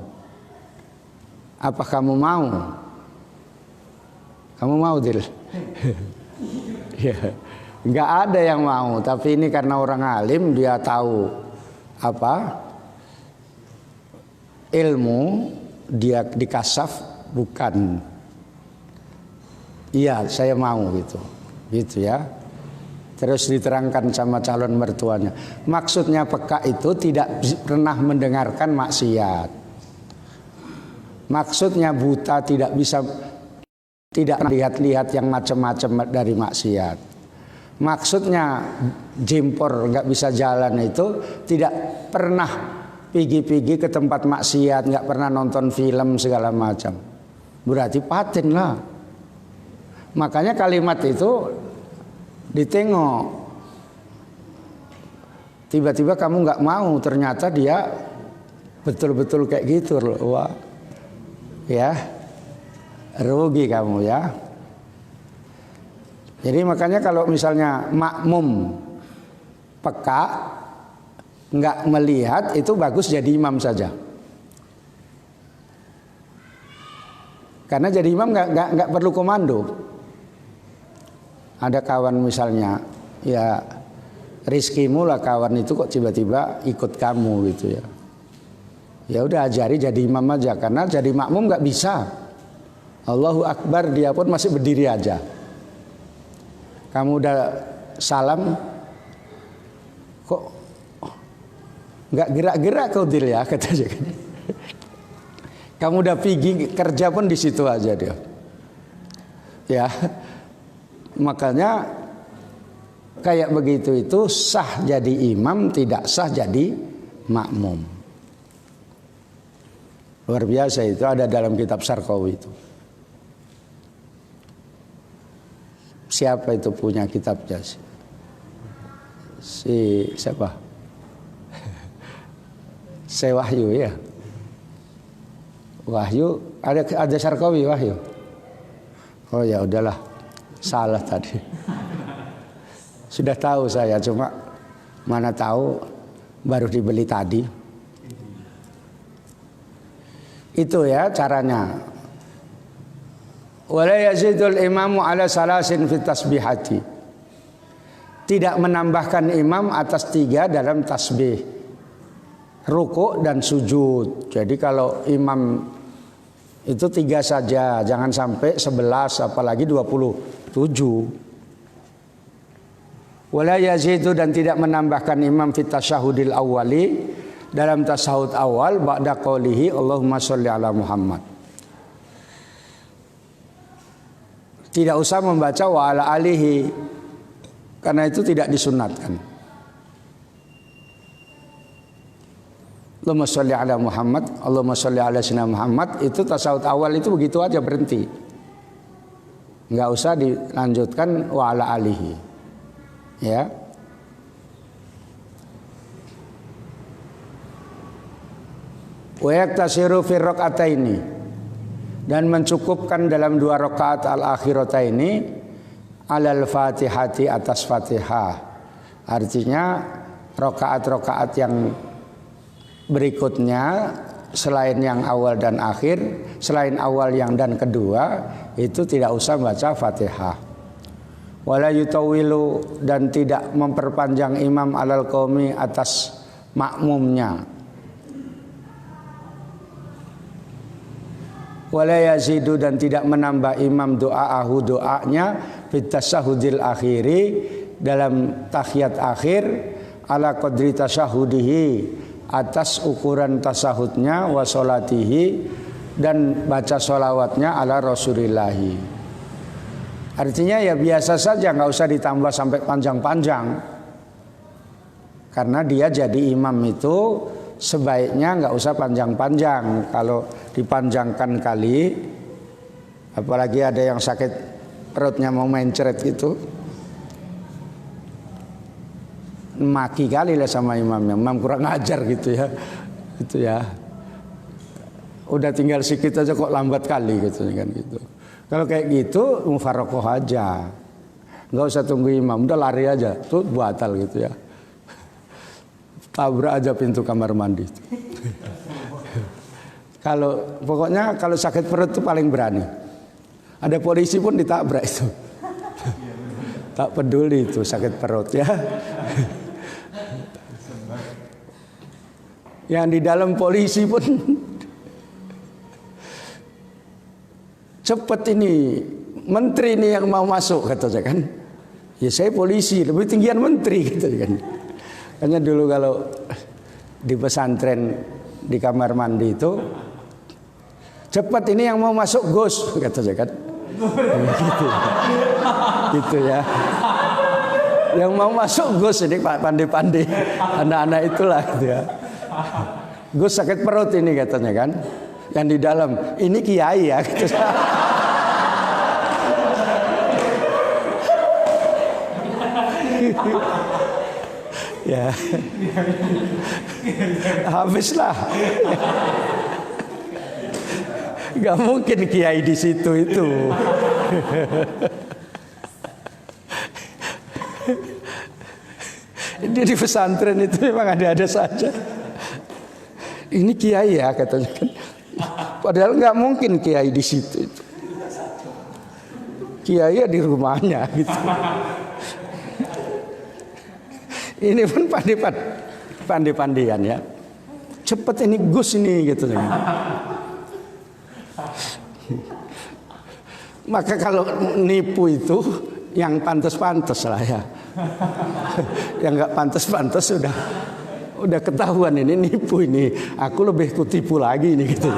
Apa kamu mau? Kamu mau, Dil? Ya, nggak ada yang mau. Tapi ini karena orang alim, dia tahu ilmu, dia dikasaf, bukan. Iya, saya mau gitu ya. Terus diterangkan sama calon mertuanya. Maksudnya peka itu tidak pernah mendengarkan maksiat. Maksudnya buta tidak lihat-lihat yang macam-macam dari maksiat. Maksudnya jimpor nggak bisa jalan itu tidak pernah pigi-pigi ke tempat maksiat, nggak pernah nonton film segala macam. Berarti paten lah. Makanya kalimat itu ditengok. Tiba-tiba kamu nggak mau, ternyata dia betul-betul kayak gitu loh. Wah, ya. Rugi kamu ya. Jadi makanya kalau misalnya makmum peka nggak melihat, itu bagus jadi imam saja. Karena jadi imam nggak perlu komando. Ada kawan misalnya, ya rizkimu lah kawan itu kok tiba-tiba ikut kamu gitu ya. Ya udah ajari jadi imam aja, karena jadi makmum nggak bisa. Allahu Akbar dia pun masih berdiri aja. Kamu udah salam kok nggak gerak-gerak kau Dil ya, katanya. Kamu udah pergi kerja pun di situ aja dia. Ya. Makanya kayak begitu itu sah jadi imam, tidak sah jadi makmum. Luar biasa itu, ada dalam kitab Sarqawi itu. Siapa itu punya kitabnya? Si siapa? Si Wahyu ya. Wahyu ada Sarkawi Wahyu. Oh ya udahlah, salah tadi. Sudah tahu saya, cuma mana tahu baru dibeli tadi. Itu ya caranya. Wala yazidul imamu ala salasin fit tasbihati. Tidak menambahkan imam atas 3 dalam tasbih, ruku dan sujud. Jadi kalau imam itu 3 saja, jangan sampai 11 apalagi 27. Wala yazidu dan tidak menambahkan imam fit tasyahudil awwali dalam tasyahud awal ba'da qoulihi Allahumma sholli ala Muhammad. Tidak usah membaca wa ala alihi karena itu tidak disunatkan. Allahumma sholli ala Muhammad, Allahumma sholli ala sayyidina Muhammad, itu tasawuf awal itu begitu aja berhenti. Enggak usah dilanjutkan wa ala alihi. Ya. Wa yaktasiru fi rak'ataini. Dan mencukupkan dalam 2 rakaat al-akhirataini alal fatihati atas fatihah. Artinya rakaat-rakaat yang berikutnya selain yang awal dan akhir, selain awal yang dan kedua itu tidak usah baca fatihah. Wala yutawilu dan tidak memperpanjang imam alal qaumi atas makmumnya. Wala yazidu dan tidak menambah imam doa'ahu doanya fit tasyahudil akhiri dalam tahiyat akhir ala qadri tasyahudihi atas ukuran tasahudnya wa sholatihi dan baca sholawatnya ala rasulillahi. Artinya ya biasa saja, nggak usah ditambah sampai panjang-panjang karena dia jadi imam itu sebaiknya nggak usah panjang-panjang. Kalau dipanjangkan kali, apalagi ada yang sakit perutnya mau mencret gitu, maki kali lah sama imamnya, imam kurang ajar gitu ya, gitu ya. Udah tinggal sedikit aja kok lambat kali gitu kan gitu. Kalau kayak gitu mufarokoh aja, nggak usah tunggu imam, udah lari aja, tuh batal gitu ya. Tabrak aja pintu kamar mandi. Kalau pokoknya kalau sakit perut itu paling berani. Ada polisi pun ditabrak itu. Tak peduli itu sakit perut ya. Yang di dalam polisi pun cepet ini menteri ini yang mau masuk katanya kan. Ya saya polisi lebih tinggian menteri gitu kan. Hanya dulu kalau di pesantren di kamar mandi itu cepat ini yang mau masuk Gus katanya kan. Gitu ya. Yang mau masuk Gus ini Pak pandai-pandai anak-anak itulah gitu ya. Gus sakit perut ini katanya kan. Yang di dalam ini kiai ya gitu. Ya, habislah. Gak mungkin kiai di situ itu. Dia di pesantren itu memang ada-ada saja. Ini kiai ya katanya kan. Padahal nggak mungkin kiai di situ itu. Kiai ya di rumahnya gitu. Ini pun pandai-pandaian ya. Cepet ini Gus ini gitu. Maka kalau nipu itu yang pantas-pantas lah ya. Yang nggak pantas-pantas udah ketahuan ini nipu ini. Aku lebih kutipu lagi ini gitu.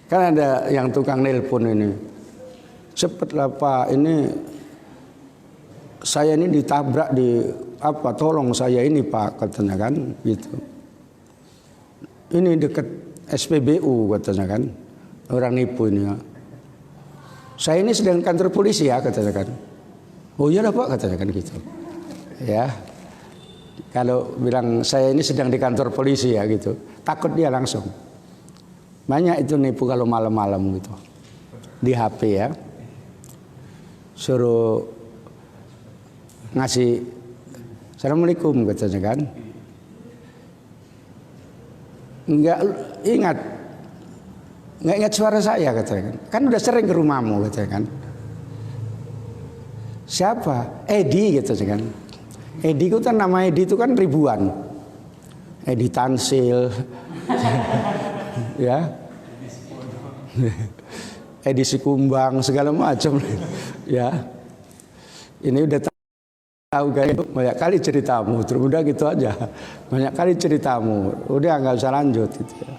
Kan ada yang tukang nelpon ini. Cepetlah Pak, ini saya ini ditabrak di apa, tolong saya ini Pak katanya kan gitu. Ini dekat SPBU katanya kan, orang nipu ini ya. Saya ini sedang kantor polisi ya, katanya kan. Oh iya lah Pak, katanya kan gitu. Ya. Kalau bilang saya ini sedang di kantor polisi ya gitu, takut dia langsung. Banyak itu nipu kalau malam-malam gitu. Di HP ya. Suruh ngasih Assalamualaikum katanya kan. Enggak ingat suara saya katanya kan. Kan udah sering ke rumahmu katanya kan. Siapa? Edi katanya kan. Edi itu kan nama Edi itu kan ribuan. Edi Tansil. Ya. Edi Sikumbang segala macam. Ya. Ini udah tahu kan, banyak kali ceritamu, terus udah gitu aja. Banyak kali ceritamu, udah nggak usah lanjut gitu ya.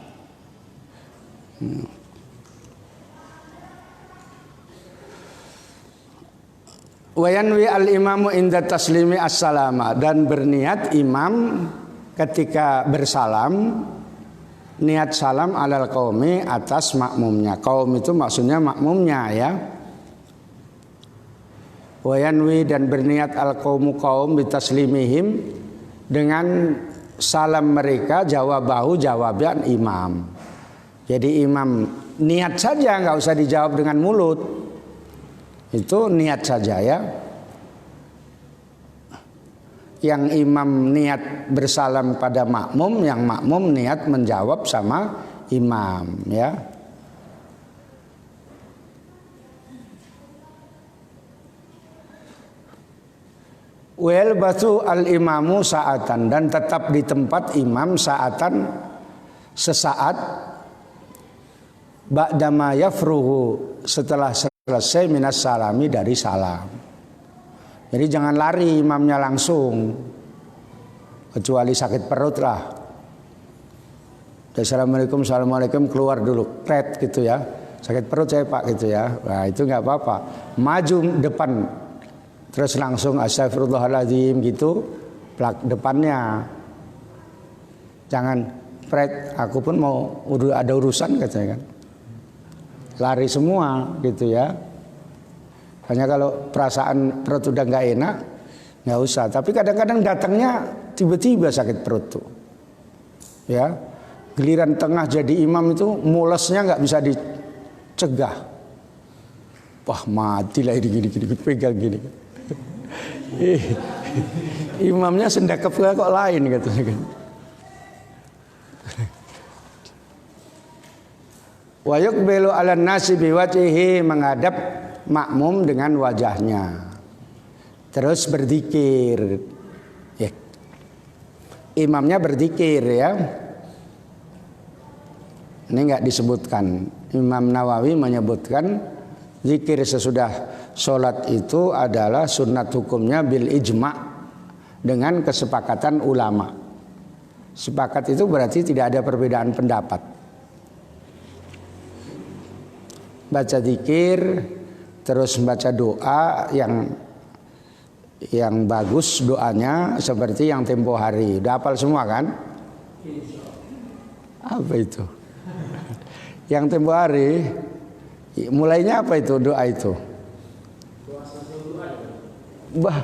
Wayanwi al-imamu inda taslimi as-salama, dan berniat imam ketika bersalam niat salam alal qaumi atas makmumnya. Kaum itu maksudnya makmumnya ya. Wayanwi dan berniat al-qaumu kaum bitaslimihim dengan salam mereka jawabahu jawaban imam. Jadi imam niat saja, nggak usah dijawab dengan mulut. Itu niat saja ya. Yang imam niat bersalam pada makmum, yang makmum niat menjawab sama imam ya. Wel batu al imamu saatan, dan tetap di tempat imam saatan sesaat ba'dama yafruhu, setelah selesai minas salami dari salam. Jadi jangan lari imamnya langsung, kecuali sakit perut lah. Assalamualaikum, assalamualaikum, keluar dulu, kret gitu ya. Sakit perut saya Pak gitu ya. Nah itu nggak apa-apa. Maju depan, terus langsung astagfirullahaladzim gitu, plak depannya. Jangan pret, aku pun mau ada urusan katanya kan. Lari semua gitu ya. Hanya kalau perasaan perut udah nggak enak, nggak usah. Tapi kadang-kadang datangnya tiba-tiba sakit perut tuh, ya. Giliran tengah jadi imam itu mulesnya nggak bisa dicegah. Wah matilah ini gini pegang gini. Imamnya sendakep kok lain katanya kan. Wa yuqbilu 'alan nasi biwajhihi, menghadap makmum dengan wajahnya. Terus berzikir. Ya. Imamnya berzikir ya. Ini enggak disebutkan. Imam Nawawi menyebutkan zikir sesudah sholat itu adalah sunat hukumnya bil ijma', dengan kesepakatan ulama. Sepakat itu berarti tidak ada perbedaan pendapat. Baca zikir, terus baca doa yang bagus doanya seperti yang tempo hari. Udah hafal semua kan? Apa itu? Yang tempo hari, mulainya apa itu doa itu? Bah,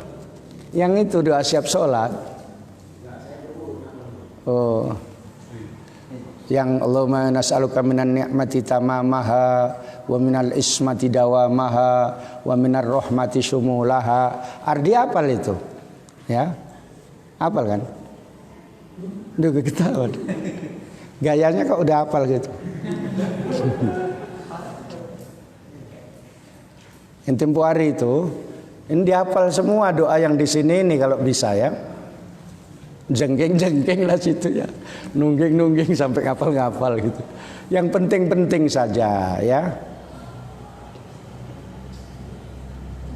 yang itu doa siap sholat. Oh, yang Allahumma nas'aluka minan ni'mati tamamaha wa minal ismati dawamaha wa minar rahmati syumulaha. Arti apal itu? Ya, apal kan? Duh ketahuan. Gayanya kok udah apal gitu. Yang tempo hari itu, ini dihafal semua doa yang di sini ini kalau bisa ya. Jengking-jengking lah situ ya. Nungging-nungging sampai ngapal-ngapal gitu. Yang penting-penting saja ya.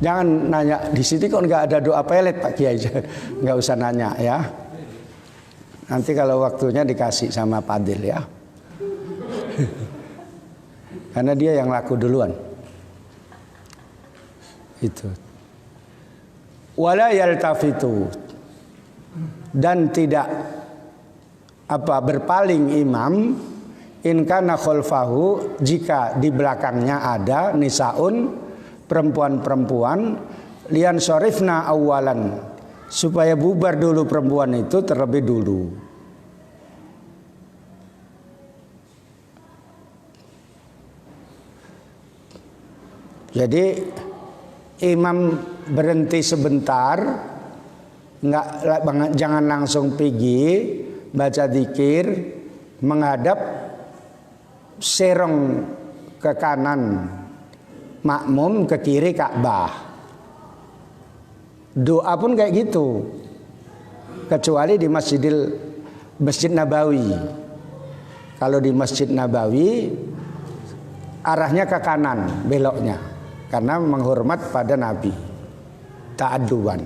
Jangan nanya di sini kok nggak ada doa pelet Pak Kiai, nggak usah nanya ya. Nanti kalau waktunya dikasih sama Padil ya. Karena dia yang laku duluan. Itu. Wala yaltafitu, dan tidak berpaling imam in kana khalfahu, jika di belakangnya ada nisaun perempuan-perempuan lian sorifna awalan, supaya bubar dulu perempuan itu terlebih dulu. Jadi imam berhenti sebentar, jangan langsung pergi baca zikir, menghadap serong ke kanan, makmum ke kiri Ka'bah. Doa pun kayak gitu, kecuali di Masjid Nabawi. Kalau di Masjid Nabawi arahnya ke kanan, beloknya, karena menghormat pada Nabi, ta'adduban.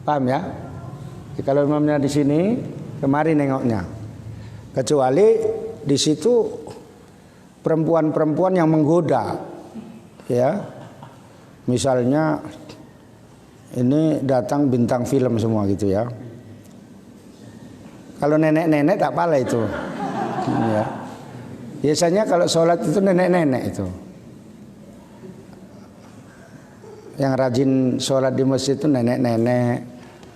Paham ya? Kalau imamnya di sini, kemari nengoknya. Kecuali di situ perempuan-perempuan yang menggoda, ya. Misalnya ini datang bintang film semua gitu ya. Kalau nenek-nenek tak pala itu. Ya. Biasanya kalau sholat itu nenek-nenek itu. Yang rajin sholat di masjid itu nenek-nenek,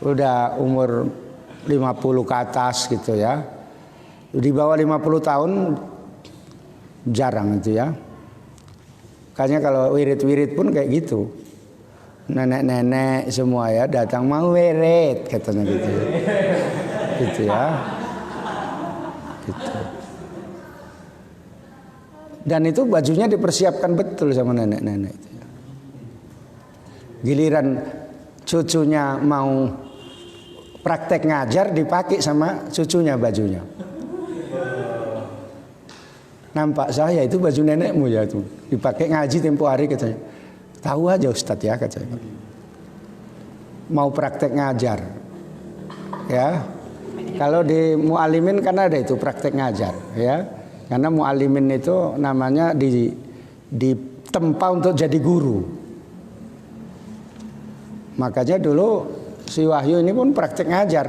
udah umur 50 ke atas gitu ya. Di bawah 50 tahun jarang itu ya. Makanya kalau wirid-wirid pun kayak gitu. Nenek-nenek semua ya datang mau wirid katanya gitu. Gitu ya. Gitu. Dan itu bajunya dipersiapkan betul sama nenek-nenek itu. Giliran cucunya mau praktek ngajar dipakai sama cucunya bajunya. Nampak saya itu baju nenekmu ya tuh, dipakai ngaji tempo hari katanya. Tahu aja Ustadz ya katanya. Mau praktek ngajar. Ya. Kalau di mu'alimin kan ada itu praktek ngajar ya. Karena mu'alimin itu namanya ditempa untuk jadi guru. Makanya dulu si Wahyu ini pun praktek ngajar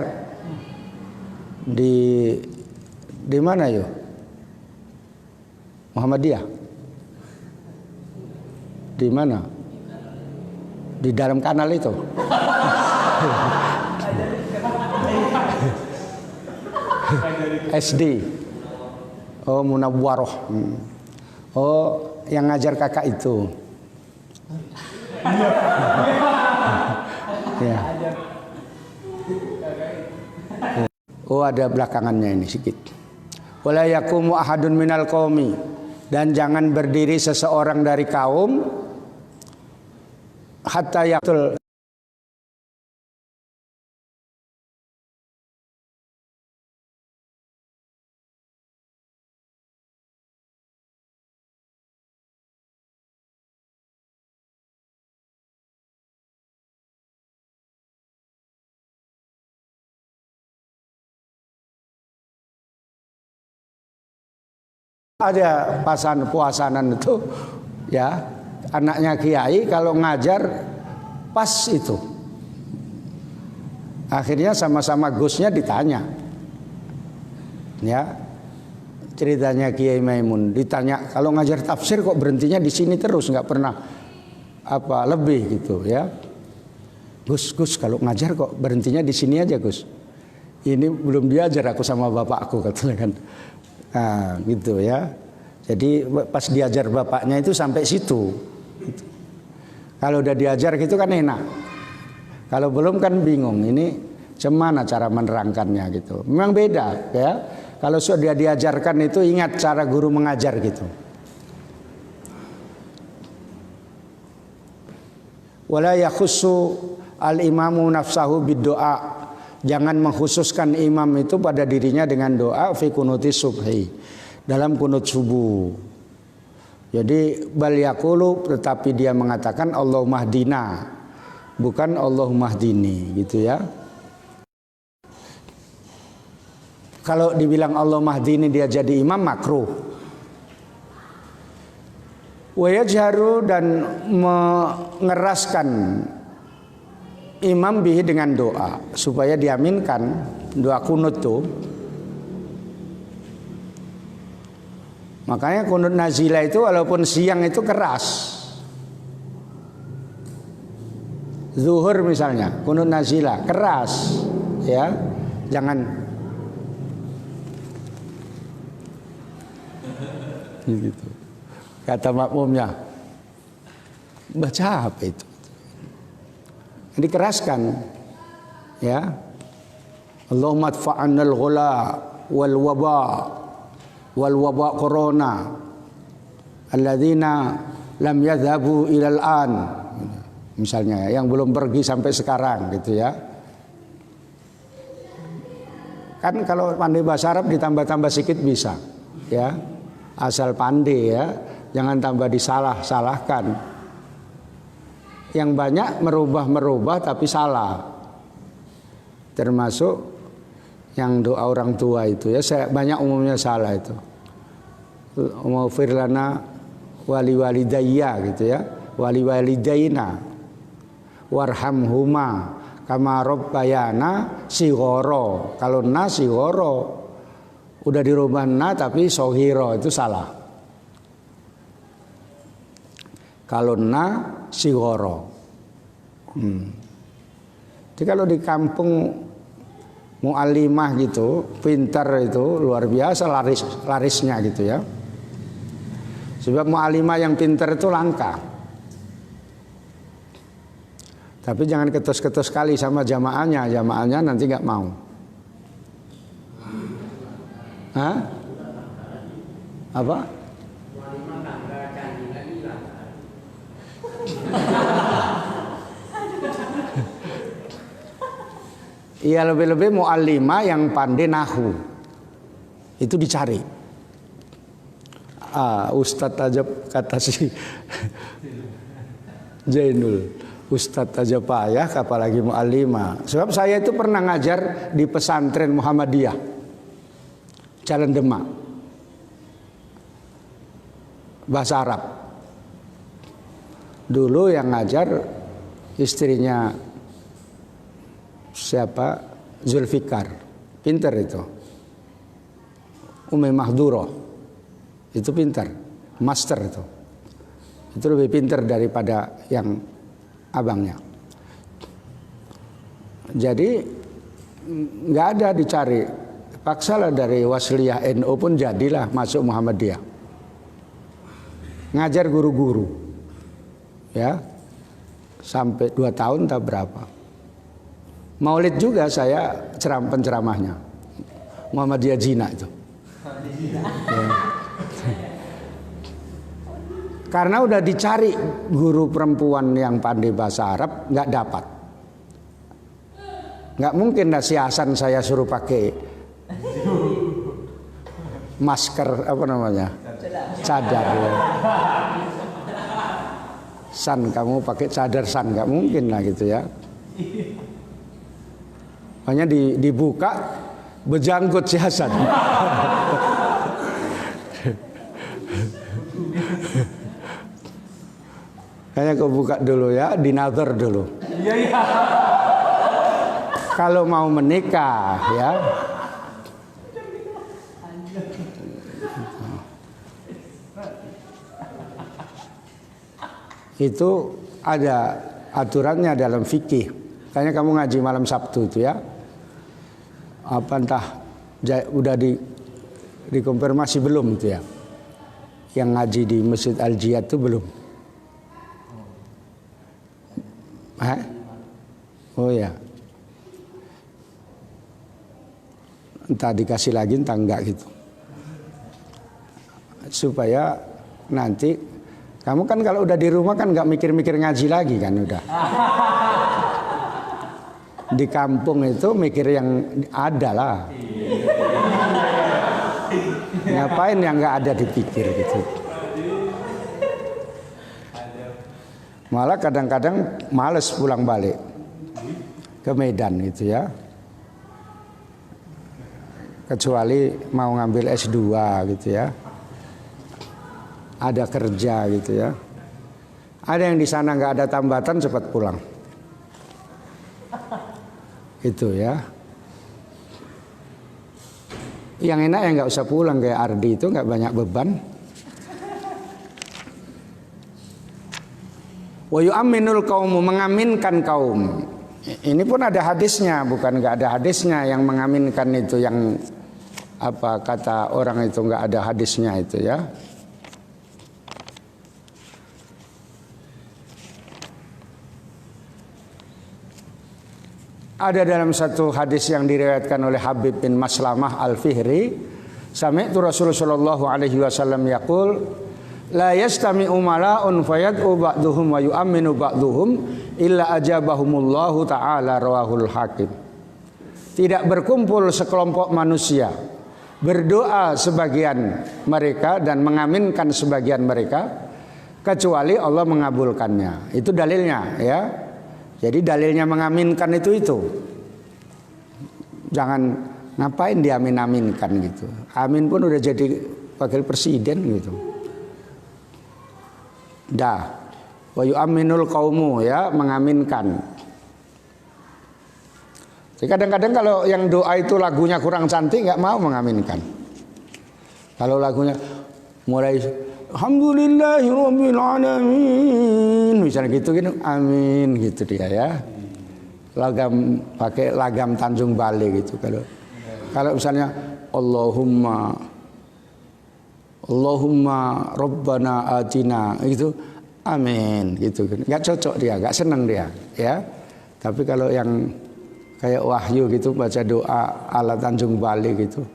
di mana yuk? Muhammadiyah. Di mana? Di dalam kanal itu. SD. Oh, Munawwaroh. Oh, yang ngajar kakak itu. Ya. Oh, ada belakangannya ini sedikit. Wala yakumu ahadun minal qaumi, dan jangan berdiri seseorang dari kaum hatta yaqtul ada puasanan itu ya, anaknya kiai kalau ngajar pas itu. Akhirnya sama-sama Gusnya ditanya. Ya. Ceritanya Kiai Maimun ditanya, kalau ngajar tafsir kok berhentinya di sini terus, nggak pernah apa lebih gitu ya. Gus, kalau ngajar kok berhentinya di sini aja Gus. Ini belum diajar aku sama bapakku katanya kan. Nah, gitu ya. Jadi pas diajar bapaknya itu sampai situ. Kalau udah diajar gitu kan enak. Kalau belum kan bingung. Ini gimana cara menerangkannya gitu. Memang beda ya. Kalau sudah diajarkan itu ingat cara guru mengajar gitu. Wala yakhussu al-imamu nafsahu bid-doa. Jangan mengkhususkan imam itu pada dirinya dengan doa fi kunuti subhi, dalam kunut subuh. Jadi bal yaqulu, tetapi dia mengatakan Allahumma hdina, bukan Allahumma hdini gitu ya. Kalau dibilang Allahumma hdini dia jadi imam makruh. Wa yajharu, dan mengeraskan imam bihi dengan doa supaya diaminkan doa kunut tuh. Makanya kunut nazilah itu walaupun siang itu keras Zuhur misalnya, kunut nazilah, keras, ya, jangan gitu. Kata makmumnya, baca apa itu? Dikeraskan, ya. Allahumma adfa'annal ghula wal waba corona alladzina lam yadhhabu ilal an, misalnya yang belum pergi sampai sekarang gitu ya. Kan kalau pandai bahasa Arab ditambah-tambah sedikit bisa, ya. Asal pandai ya, jangan tambah disalah-salahkan. Yang banyak merubah tapi salah. Termasuk yang doa orang tua itu ya, saya banyak umumnya salah itu. Maghfir lana wali walidayya gitu ya, wali walidaina warhamhuma kama rabbayana shighara. Kalau na shighara udah dirubah na tapi sohiro, itu salah. Kalau na shighara. Jadi kalau di kampung mu'allimah gitu, pintar itu luar biasa larisnya gitu ya. Sebab mu'allimah yang pintar itu langka. Tapi jangan ketus-ketus sekali sama jamaahnya nanti nggak mau. Hah? Apa? Iya, lebih-lebih mu'allimah yang pandai nahu itu dicari. Ustadz aja kata si Jainul, Ustadz aja payah apalagi mu'allimah. Sebab saya itu pernah ngajar di pesantren Muhammadiyah Jalan Demak, bahasa Arab. Dulu yang ngajar istrinya siapa? Zulfikar, pintar itu. Umi Mahduroh, itu pintar, master itu. Itu lebih pintar daripada yang abangnya. Jadi nggak ada dicari, paksalah dari Wasliyah NU pun jadilah masuk Muhammadiyah. Ngajar guru-guru, ya, sampai 2 tahun tak berapa. Maulid juga saya penceramahnya Muhammadiyah Jina itu. Ya. Karena udah dicari guru perempuan yang pandai bahasa Arab, nggak dapat. Nggak mungkin dah si Hasan saya suruh pakai masker apa namanya, cadar. Ya. San, kamu pakai cadar San, nggak mungkin lah gitu ya. Hanya dibuka bejanggut si Hasan. Kayaknya kau buka dulu ya, dinazar dulu. Kalau mau menikah ya. Itu ada aturannya dalam fikih. Kayaknya kamu ngaji malam Sabtu itu ya. Apa entah udah dikonfirmasi belum itu ya. Yang ngaji di Masjid Al-Jihad itu belum. Oh ya. Entah dikasih lagi entah enggak gitu. Supaya nanti kamu kan kalau udah di rumah kan enggak mikir-mikir ngaji lagi kan udah. Di kampung itu mikir yang ada lah. Ngapain yang enggak ada dipikir gitu. Malah kadang-kadang males pulang balik ke Medan gitu ya. Kecuali mau ngambil S2 gitu ya. Ada kerja gitu ya. Ada yang di sana nggak ada tambatan cepat pulang. Itu ya. Yang enak ya nggak usah pulang kayak Ardi itu nggak banyak beban. Wa yu'minul qaumu, mengaminkan kaum. Ini pun ada hadisnya, bukan nggak ada hadisnya. Yang mengaminkan itu yang apa kata orang itu nggak ada hadisnya itu ya. Ada dalam satu hadis yang diriwayatkan oleh Habib bin Maslamah Al-Fihri, sami'tu Rasulullah sallallahu alaihi wasallam yaqul, la yastami'u mala'un fayad'u ba'duhum wa yu'minu ba'duhum illa ajabahumullahu ta'ala, rawahul Hakim. Tidak berkumpul sekelompok manusia, berdoa sebagian mereka dan mengaminkan sebagian mereka, kecuali Allah mengabulkannya. Itu dalilnya ya. Jadi dalilnya mengaminkan itu. Jangan ngapain diamin-aminkan gitu. Amin pun udah jadi wakil presiden gitu. Dah. Wa yu'minul qaumu ya, mengaminkan. Jadi kadang-kadang kalau yang doa itu lagunya kurang cantik nggak mau mengaminkan. Kalau lagunya mulai alhamdulillahirabbil alamin misalnya gitu amin gitu dia ya. Pakai lagam Tanjung Balai gitu. Kalau misalnya Allahumma Rabbana atina gitu amin gitu kan. Enggak cocok dia, enggak senang dia ya. Tapi kalau yang kayak Wahyu gitu baca doa ala Tanjung Balai gitu.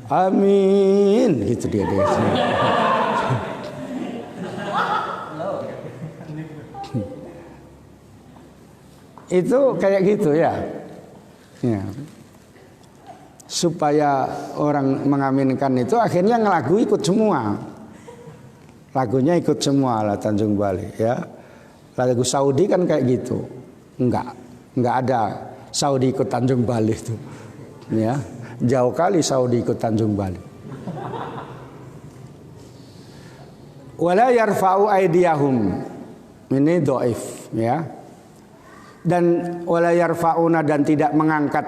Amin gitu dia. Itu kayak gitu ya. Supaya orang mengaminkan itu akhirnya ngelagu ikut semua. Lagunya ikut semua lah Tanjung Balai ya. Lagu Saudi kan kayak gitu. Enggak ada Saudi ikut Tanjung Balai itu. Ya. Jauh kali Saudi ikut Tanjung Balai. Wala yarfa'u aydiyahum. Ini dhaif ya. Dan wala yarfa'una, dan tidak mengangkat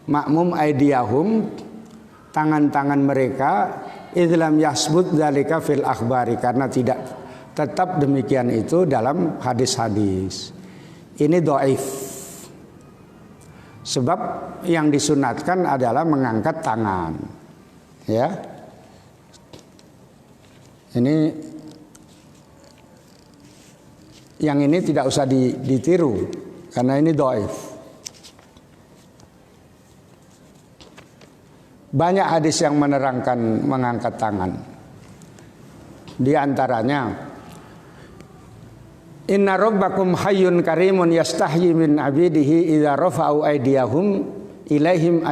makmum aydiyahum, tangan-tangan mereka, idlam yasbut dzalika fil akhbari, karena tidak tetap demikian itu dalam hadis-hadis. Ini dhaif. Sebab yang disunatkan adalah mengangkat tangan. Ya. Yang ini tidak usah ditiru karena ini dhaif. Banyak hadis yang menerangkan mengangkat tangan. Di antaranya, inna rabbakum hayyun karimun yastahyi min abidihi idza rafa'u aydiyahum ilaihim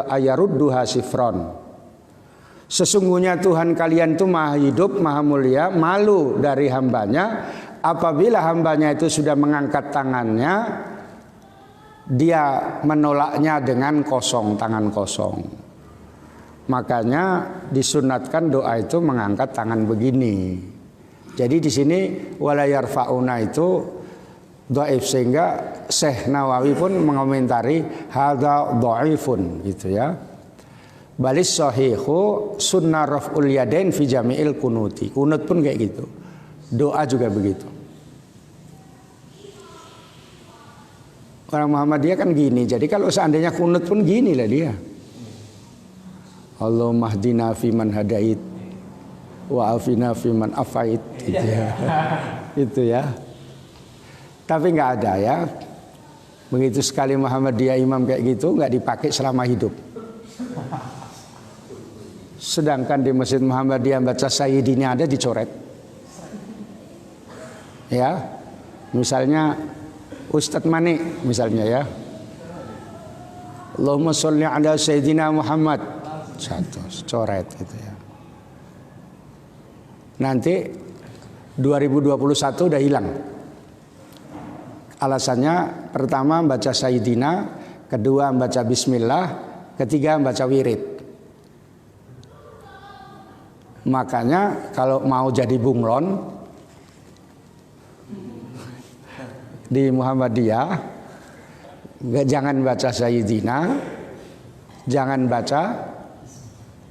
ayarudduha sifron. Sesungguhnya Tuhan kalian itu maha hidup, maha mulia, malu dari hambanya apabila hambanya itu sudah mengangkat tangannya, dia menolaknya dengan kosong, tangan kosong. Makanya disunatkan doa itu mengangkat tangan begini. Jadi di sini wala yarfa'una itu dhaif, sehingga Syekh Nawawi pun mengomentari hadza dhaifun gitu ya. Balis sahihu sunnah raf'ul yadain fi jami'il kunuti. Kunut pun kayak gitu. Doa juga begitu. Orang Muhammadiyah kan gini. Jadi kalau seandainya kunut pun gini lah dia. Allahumma hdina fi man hadait wa afina fi man afait gitu ya. Itu ya. Tapi nggak ada ya. Begitu sekali Muhammadiyah imam kayak gitu nggak dipakai selama hidup. Sedangkan di Masjid Muhammadiyah baca Sayyidina ada dicoret. Ya. Misalnya Ustadz Mani misalnya ya. Allahumma sholli ala Sayyidina Muhammad. Satu coret gitu ya. Nanti 2021 udah hilang. Alasannya pertama baca Sayyidina, kedua baca Bismillah, ketiga baca wirid. Makanya kalau mau jadi bunglon di Muhammadiyah, jangan baca Sayyidina, jangan baca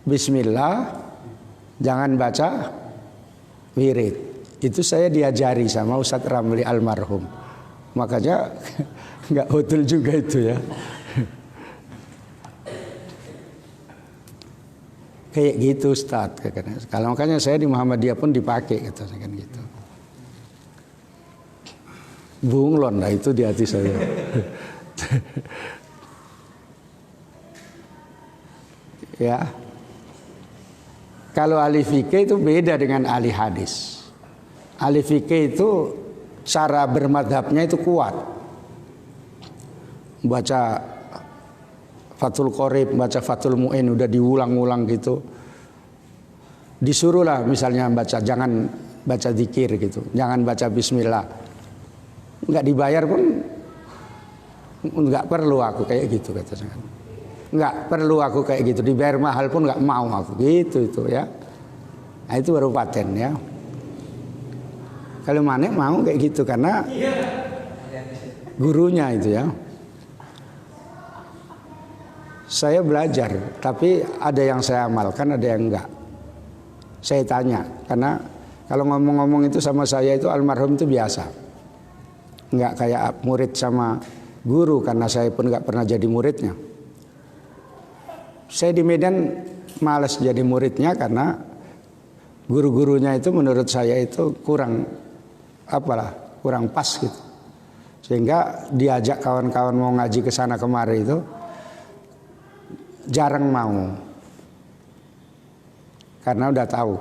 Bismillah, jangan baca wirid. Itu saya diajari sama Ustadz Ramli almarhum. Makanya nggak betul juga itu ya. Kayak gitu Ustadz. Kalau makanya saya di Muhammadiyah pun dipakai katanya kan gitu. Bunglon lah itu di hati saya. Ya. Kalau ahli fikih itu beda dengan ahli hadis. Ahli fikih itu cara bermadhabnya itu kuat. Baca Fathul Qorib, baca Fathul Mu'in udah diulang-ulang gitu. Disuruhlah misalnya baca, jangan baca zikir gitu, jangan baca bismillah. Enggak dibayar pun enggak perlu aku kayak gitu katanya. Enggak perlu aku kayak gitu, dibayar mahal pun enggak mau aku gitu itu ya. Nah, itu baru paten ya. Kalau Manek mau kayak gitu karena gurunya itu ya. Saya belajar, tapi ada yang saya amalkan, ada yang enggak. Saya tanya, karena kalau ngomong-ngomong itu sama saya itu almarhum itu biasa. Enggak kayak murid sama guru, karena saya pun enggak pernah jadi muridnya. Saya di Medan malas jadi muridnya karena guru-gurunya itu menurut saya itu kurang pas gitu. Sehingga diajak kawan-kawan mau ngaji ke sana kemari itu jarang mau. Karena udah tahu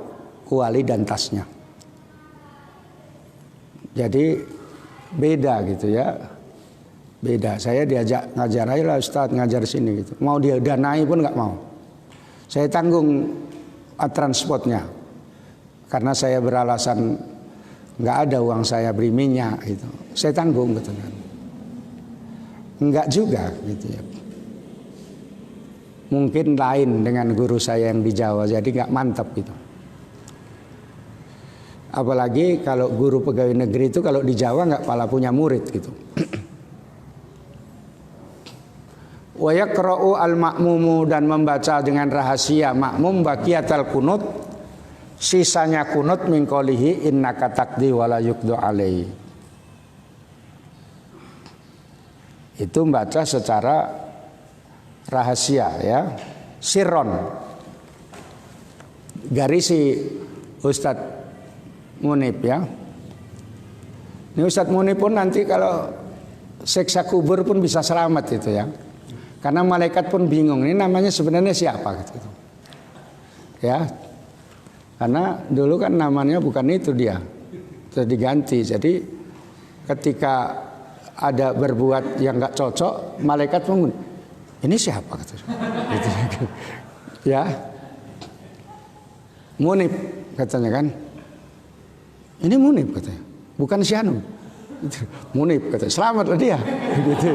kuali dan tasnya. Jadi beda gitu ya. Beda. Saya diajak ngajar, ayolah Ustadz ngajar sini gitu. Mau dia danai pun nggak mau. Saya tanggung transportnya. Karena saya beralasan nggak ada uang saya beli minyak gitu. Saya tanggung gitu kan. Enggak juga gitu ya. Mungkin lain dengan guru saya yang di Jawa, jadi nggak mantap gitu. Apalagi kalau guru pegawai negeri itu kalau di Jawa nggak pala punya murid gitu. Wa yaqra'u al-ma'mumu, dan membaca dengan rahasia makmum baqiyatal kunut, sisanya kunut min qoulihi innaka taqdi wa la yuqdu alaihi. Itu membaca secara rahasia ya, sirron. Garisi Ustadz Munib ya. Ini Ustadz Munib pun nanti kalau siksa kubur pun bisa selamat itu ya. Karena malaikat pun bingung ini namanya sebenarnya siapa gitu. Ya. Karena dulu kan namanya bukan itu dia. Sudah diganti. Jadi ketika ada berbuat yang enggak cocok, malaikat pun ini siapa katanya. Gitu. Ya. Munib katanya kan. Ini Munib katanya. Bukan Syanu. Munib katanya. Selamatlah dia. Gitu.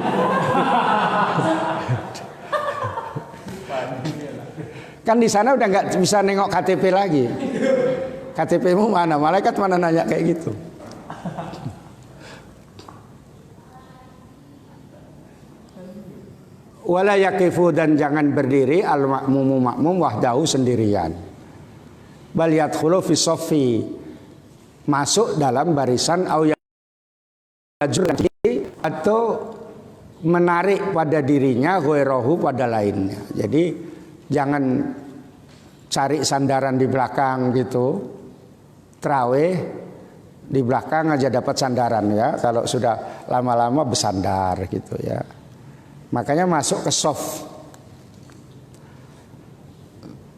Kan di sana udah nggak bisa nengok KTP lagi. KTP-mu mana? Malaikat mana nanya kayak gitu. Wala yaqifu, dan jangan berdiri al-ma'mumu makmum wahdahu sendirian. Bal yadkhulu fi shaffi, masuk dalam barisan au atau menarik pada dirinya ghairahu pada lainnya. Jadi jangan cari sandaran di belakang gitu. Traweh di belakang aja dapat sandaran ya. Kalau sudah lama-lama bersandar gitu ya. Makanya masuk ke soft.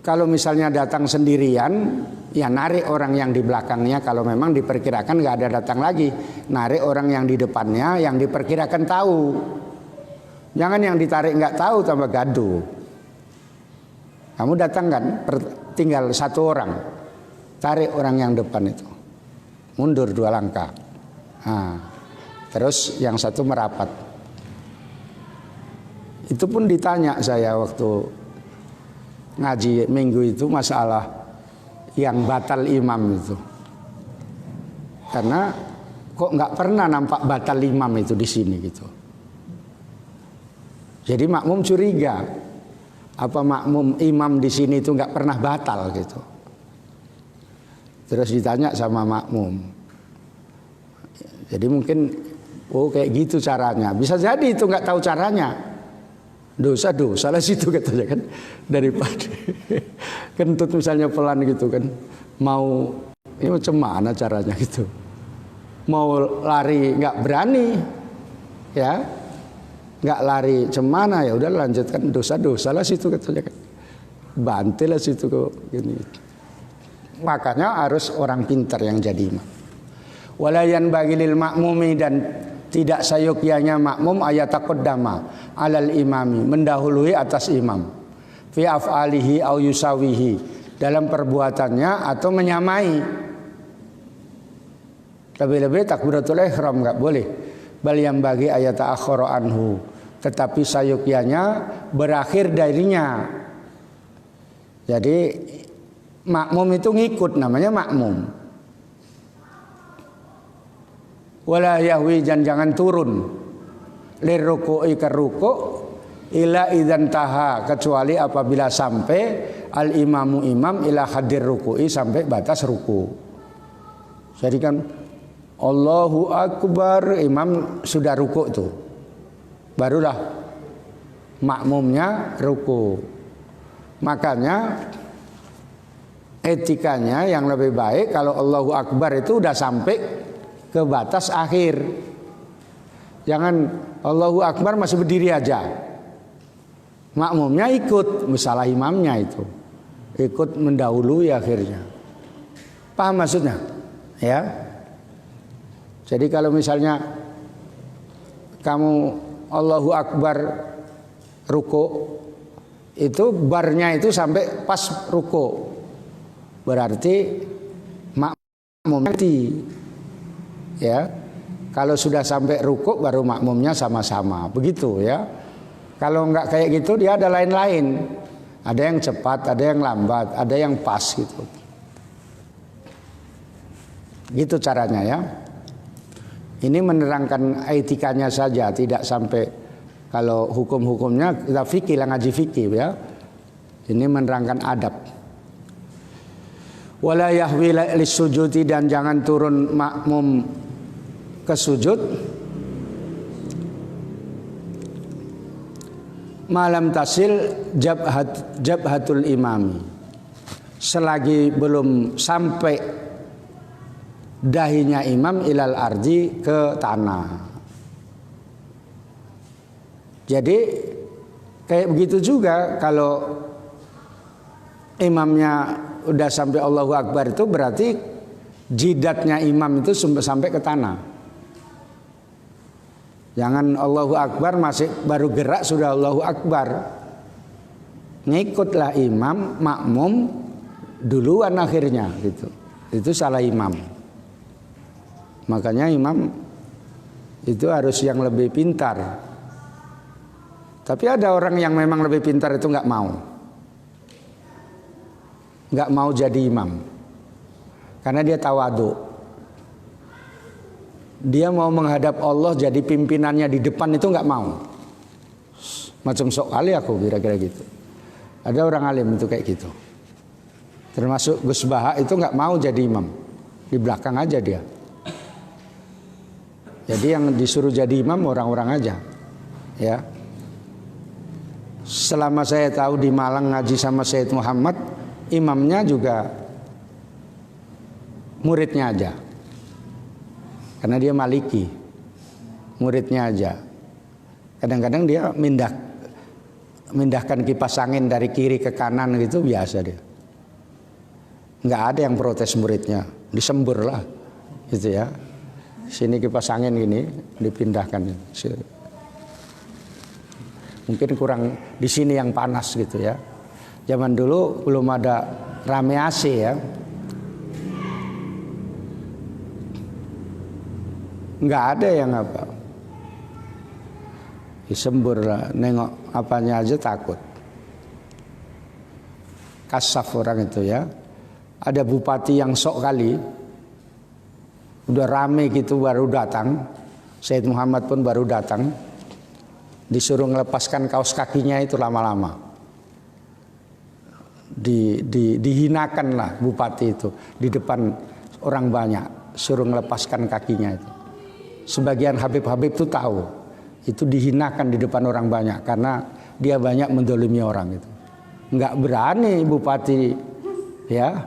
Kalau misalnya datang sendirian, ya narik orang yang di belakangnya. Kalau memang diperkirakan nggak ada datang lagi, narik orang yang di depannya, yang diperkirakan tahu. Jangan yang ditarik nggak tahu tambah gaduh. Kamu datang kan, tinggal satu orang, tarik orang yang depan itu, mundur 2 langkah. Nah, terus yang satu merapat. Itu pun ditanya saya waktu ngaji minggu itu masalah yang batal imam itu. Karena kok nggak pernah nampak batal imam itu di sini gitu. Jadi makmum curiga, apa makmum imam di sini itu nggak pernah batal gitu. Terus ditanya sama makmum. Jadi mungkin kayak gitu caranya. Bisa jadi itu nggak tahu caranya. Dosa lah situ katanya kan, daripada kentut misalnya pelan gitu kan. Mau ini macam mana caranya gitu. Mau lari nggak berani, ya nggak lari cemana, ya udah lanjutkan, dosa lah situ katanya kan. Bantil lah situ kok gini. Makanya harus orang pintar yang jadi imam. Walayan bagilil makmumi, dan tidak sayukyanya makmum ayataqaddama alal imami, mendahului atas imam, fi af'alihi au yusawihi, dalam perbuatannya atau menyamai. Lebih-lebih takbiratul ihram enggak boleh. Bal yang bagi ayata'akhkhara anhu, tetapi sayukyanya berakhir darinya. Jadi makmum itu ngikut, namanya makmum. Wala yahwi, jangan turun liruku'i ke ruku' ila idzan taha, kecuali apabila sampai al imamu imam ila hadir ruku'i, sampai batas ruku'. Jadi kan Allahu Akbar, imam sudah ruku' tuh, barulah makmumnya ruku'. Makanya etikanya yang lebih baik kalau Allahu Akbar itu udah sampai ke batas akhir. Jangan Allahu Akbar masih berdiri aja, makmumnya ikut, misalnya imamnya itu ikut mendahului akhirnya. Paham maksudnya? Ya. Jadi kalau misalnya kamu Allahu Akbar ruku, itu barnya itu sampai pas ruku, berarti makmum nanti. Ya, kalau sudah sampai rukuk baru makmumnya sama-sama, begitu ya. Kalau enggak kayak gitu dia ada lain-lain, ada yang cepat, ada yang lambat, ada yang pas gitu. Gitu caranya ya. Ini menerangkan etikanya saja, tidak sampai kalau hukum-hukumnya kita fikih lah, ngaji fikih ya. Ini menerangkan adab. Wala yahwi lis-sujudi, dan jangan turun makmum ke sujud malam tasil jabhatul imami, selagi belum sampai dahinya imam ilal ardi, ke tanah. Jadi kayak begitu juga kalau imamnya udah sampai Allahu Akbar, itu berarti jidatnya imam itu sampai ke tanah. Jangan Allahu Akbar masih baru gerak sudah Allahu Akbar. Ngikutlah imam, makmum duluan akhirnya gitu. Itu salah imam. Makanya imam itu harus yang lebih pintar. Tapi ada orang yang memang lebih pintar itu nggak mau jadi imam, karena dia tawadu. Dia mau menghadap Allah, jadi pimpinannya di depan itu nggak mau. Macam sok kali aku kira-kira gitu. Ada orang alim itu kayak gitu. Termasuk Gus Baha itu nggak mau jadi imam, di belakang aja dia. Jadi yang disuruh jadi imam orang-orang aja, ya. Selama saya tahu di Malang ngaji sama Sayyid Muhammad, imamnya juga muridnya aja. Karena dia Maliki, muridnya aja. Kadang-kadang dia mindahkan kipas angin dari kiri ke kanan gitu, biasa dia. Nggak ada yang protes muridnya, disembur lah, gitu ya. Sini kipas angin gini, dipindahkan. Mungkin kurang di sini yang panas gitu ya. Zaman dulu belum ada rame AC ya. Nggak ada yang apa. Disembur lah, nengok apanya aja takut. Kasaf orang itu ya. Ada bupati yang sok kali, udah rame gitu baru datang. Sayyid Muhammad pun baru datang. Disuruh melepaskan kaos kakinya itu lama-lama. dihinakan lah bupati itu di depan orang banyak, suruh melepaskan kakinya itu. Sebagian Habib-Habib itu tahu itu dihinakan di depan orang banyak karena dia banyak mendolimi orang itu. Nggak berani bupati, ya.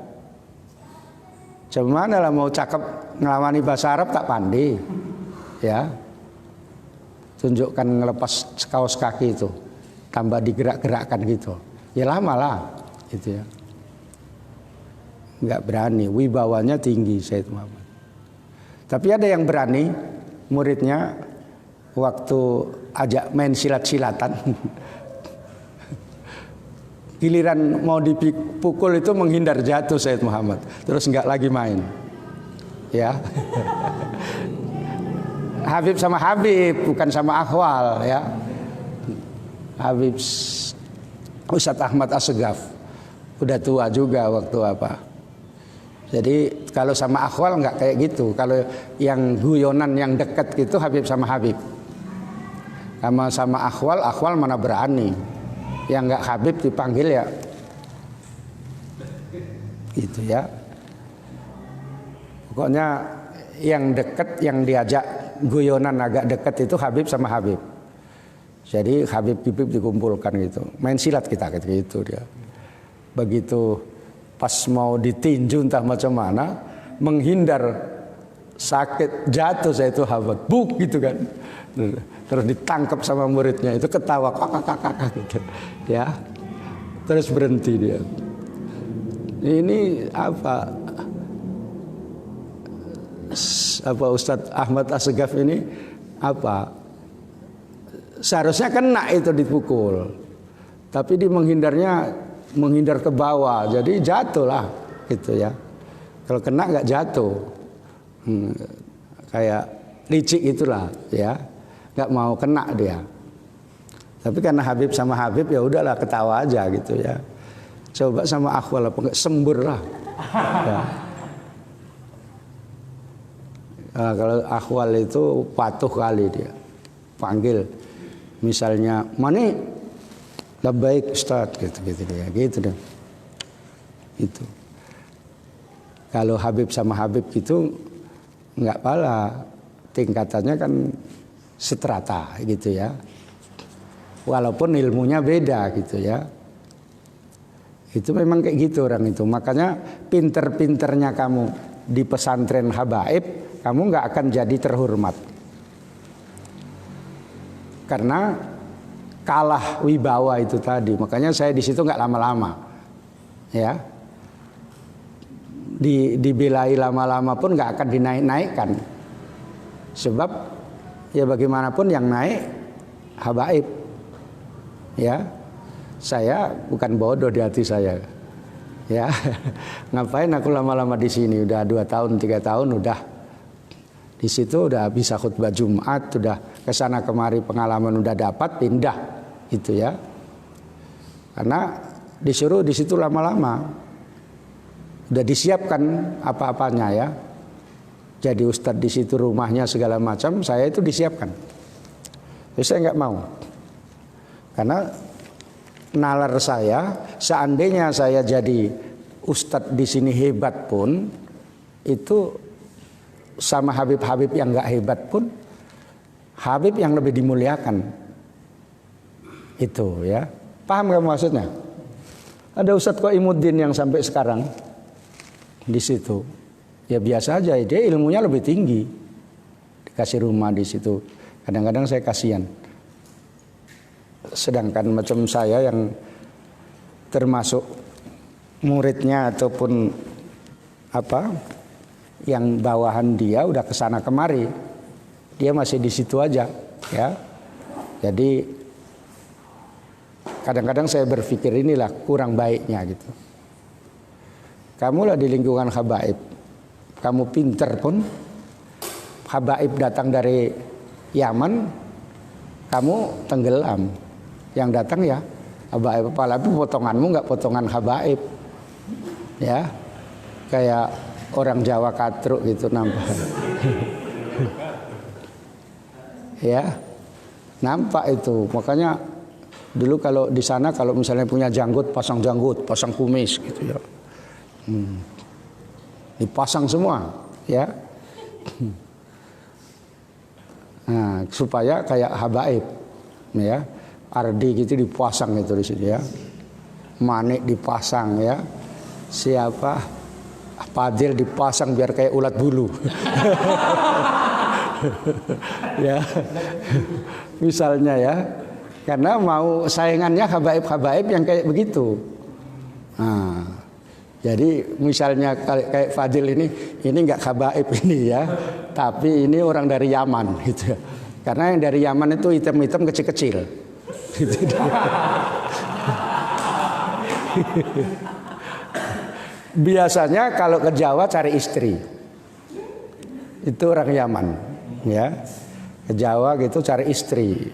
Cuman kalau mau cakep ngelawani bahasa Arab tak pandai, ya. Tunjukkan ngelepas kaos kaki itu, tambah digerak-gerakkan gitu. Ya lama lah, gitu ya. Nggak berani, wibawanya tinggi Said Muhammad. Tapi ada yang berani, muridnya waktu ajak main silat-silatan. Giliran mau dipukul itu menghindar jatuh Said Muhammad. Terus nggak lagi main. Ya. Habib sama Habib, bukan sama Akhwal ya. Habib Ustadz Ahmad Assegaf. Udah tua juga waktu apa. Jadi kalau sama Akhwal nggak kayak gitu. Kalau yang guyonan yang dekat gitu Habib sama Habib. Sama Akhwal mana berani. Yang nggak Habib dipanggil ya gitu ya. Pokoknya yang dekat, yang diajak guyonan agak dekat itu Habib sama Habib. Jadi Habib dikumpulkan gitu. Main silat kita gitu dia. Begitu pas mau ditinju entah macam mana, menghindar sakit jatuh saya itu Habib buk gitu kan. Terus ditangkap sama muridnya itu ketawa kakak gitu ya, terus berhenti dia. Ini apa Ustadz Ahmad Assegaf ini apa seharusnya kena itu dipukul, tapi dia menghindar ke bawah, jadi jatuh lah gitu ya. Kalau kena nggak jatuh, kayak licik itulah ya. Nggak mau kena dia. Tapi karena Habib sama Habib ya udahlah ketawa aja gitu ya. Coba sama Akhwal apa enggak sembur lah. Ya. Nah, kalau Akhwal itu patuh kali dia. Panggil misalnya, "Mani?" "Labbaik Ustaz," gitu dia. Gitu deh. Itu. Kalau Habib sama Habib gitu enggak pala. Tingkatannya kan seterata gitu ya, walaupun ilmunya beda gitu ya. Itu memang kayak gitu orang itu. Makanya pinter-pinternya kamu di pesantren habaib, kamu nggak akan jadi terhormat karena kalah wibawa itu tadi. Makanya saya di situ nggak lama-lama ya, dibelai lama-lama pun nggak akan dinaik-naikkan, sebab ya bagaimanapun yang naik habaib ya. Saya bukan bodoh di hati saya ya. Ngapain aku lama-lama di sini, udah 2 tahun 3 tahun udah di situ, udah bisa khutbah Jumat, udah kesana kemari pengalaman udah dapat, pindah itu ya. Karena disuruh di situ lama-lama udah disiapkan apa-apanya ya. Jadi ustadz di situ, rumahnya segala macam, saya itu disiapkan. Jadi saya nggak mau, karena nalar saya, seandainya saya jadi ustadz di sini hebat pun, itu sama Habib-Habib yang nggak hebat pun, Habib yang lebih dimuliakan. Itu ya, paham nggak maksudnya? Ada Ustadz Qaimuddin yang sampai sekarang di situ. Ya biasa aja, dia ilmunya lebih tinggi, dikasih rumah di situ. Kadang-kadang saya kasihan. Sedangkan macam saya yang termasuk muridnya ataupun apa, yang bawahan dia udah kesana kemari, dia masih di situ aja, ya. Jadi kadang-kadang saya berpikir inilah kurang baiknya gitu. Kamulah di lingkungan habaib, kamu pinter pun, habaib datang dari Yaman, kamu tenggelam. Yang datang ya habaib, apalagi potonganmu nggak potongan habaib, ya, kayak orang Jawa katruk gitu nampak. Ya, nampak itu. Makanya Dulu kalau di sana kalau misalnya punya janggut, pasang kumis gitu ya. Dipasang semua, ya. Nah, supaya kayak habaib, ya. Ardi gitu dipasang itu di situ ya. Manik dipasang ya. Siapa? Fadil dipasang biar kayak ulat bulu. Ya. Misalnya ya. Karena mau saingannya habaib-habaib yang kayak begitu. Nah, jadi misalnya kayak Fadil ini nggak habaib ini ya. Tapi ini orang dari Yaman gitu ya. Karena yang dari Yaman itu hitam-hitam kecil-kecil. Biasanya kalau ke Jawa cari istri, itu orang Yaman, ya. Ke Jawa gitu cari istri.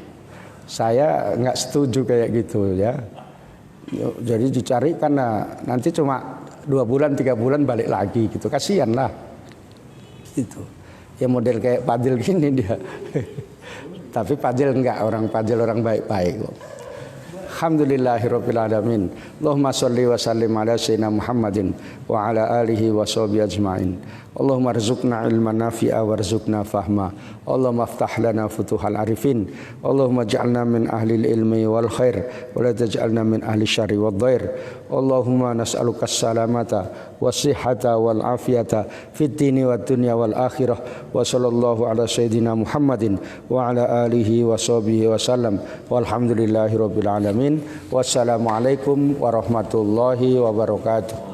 Saya nggak setuju kayak gitu ya. Jadi dicari karena nanti cuma 2 bulan 3 bulan balik lagi gitu, kasihan lah. Itu ya model kayak Fadil gini dia. Tapi Fadil enggak, Fadil orang baik-baik kok. Alhamdulillahirabbil alamin. Allahumma shalli wa sallim ala sayyidina Muhammadin wa ala alihi wa sahbihi ajmain. Allahumma rzuqna ilman nafi'a warzuqna fahma. Allahumma aftah lana futuhal arifin. Allahumma ij'alna min ahli ilmi wal khair wa la taj'alna min ahli syarri wad dhair. Allahumma nas'aluka as-salamata was-sihhata wal afiyata fid dini wad dunya wal akhirah. Wa sallallahu ala sayyidina Muhammadin wa ala alihi wa sahbihi wasallam. Walhamdulillahirabbil alamin. Wassalamualaikum warahmatullahi wabarakatuh.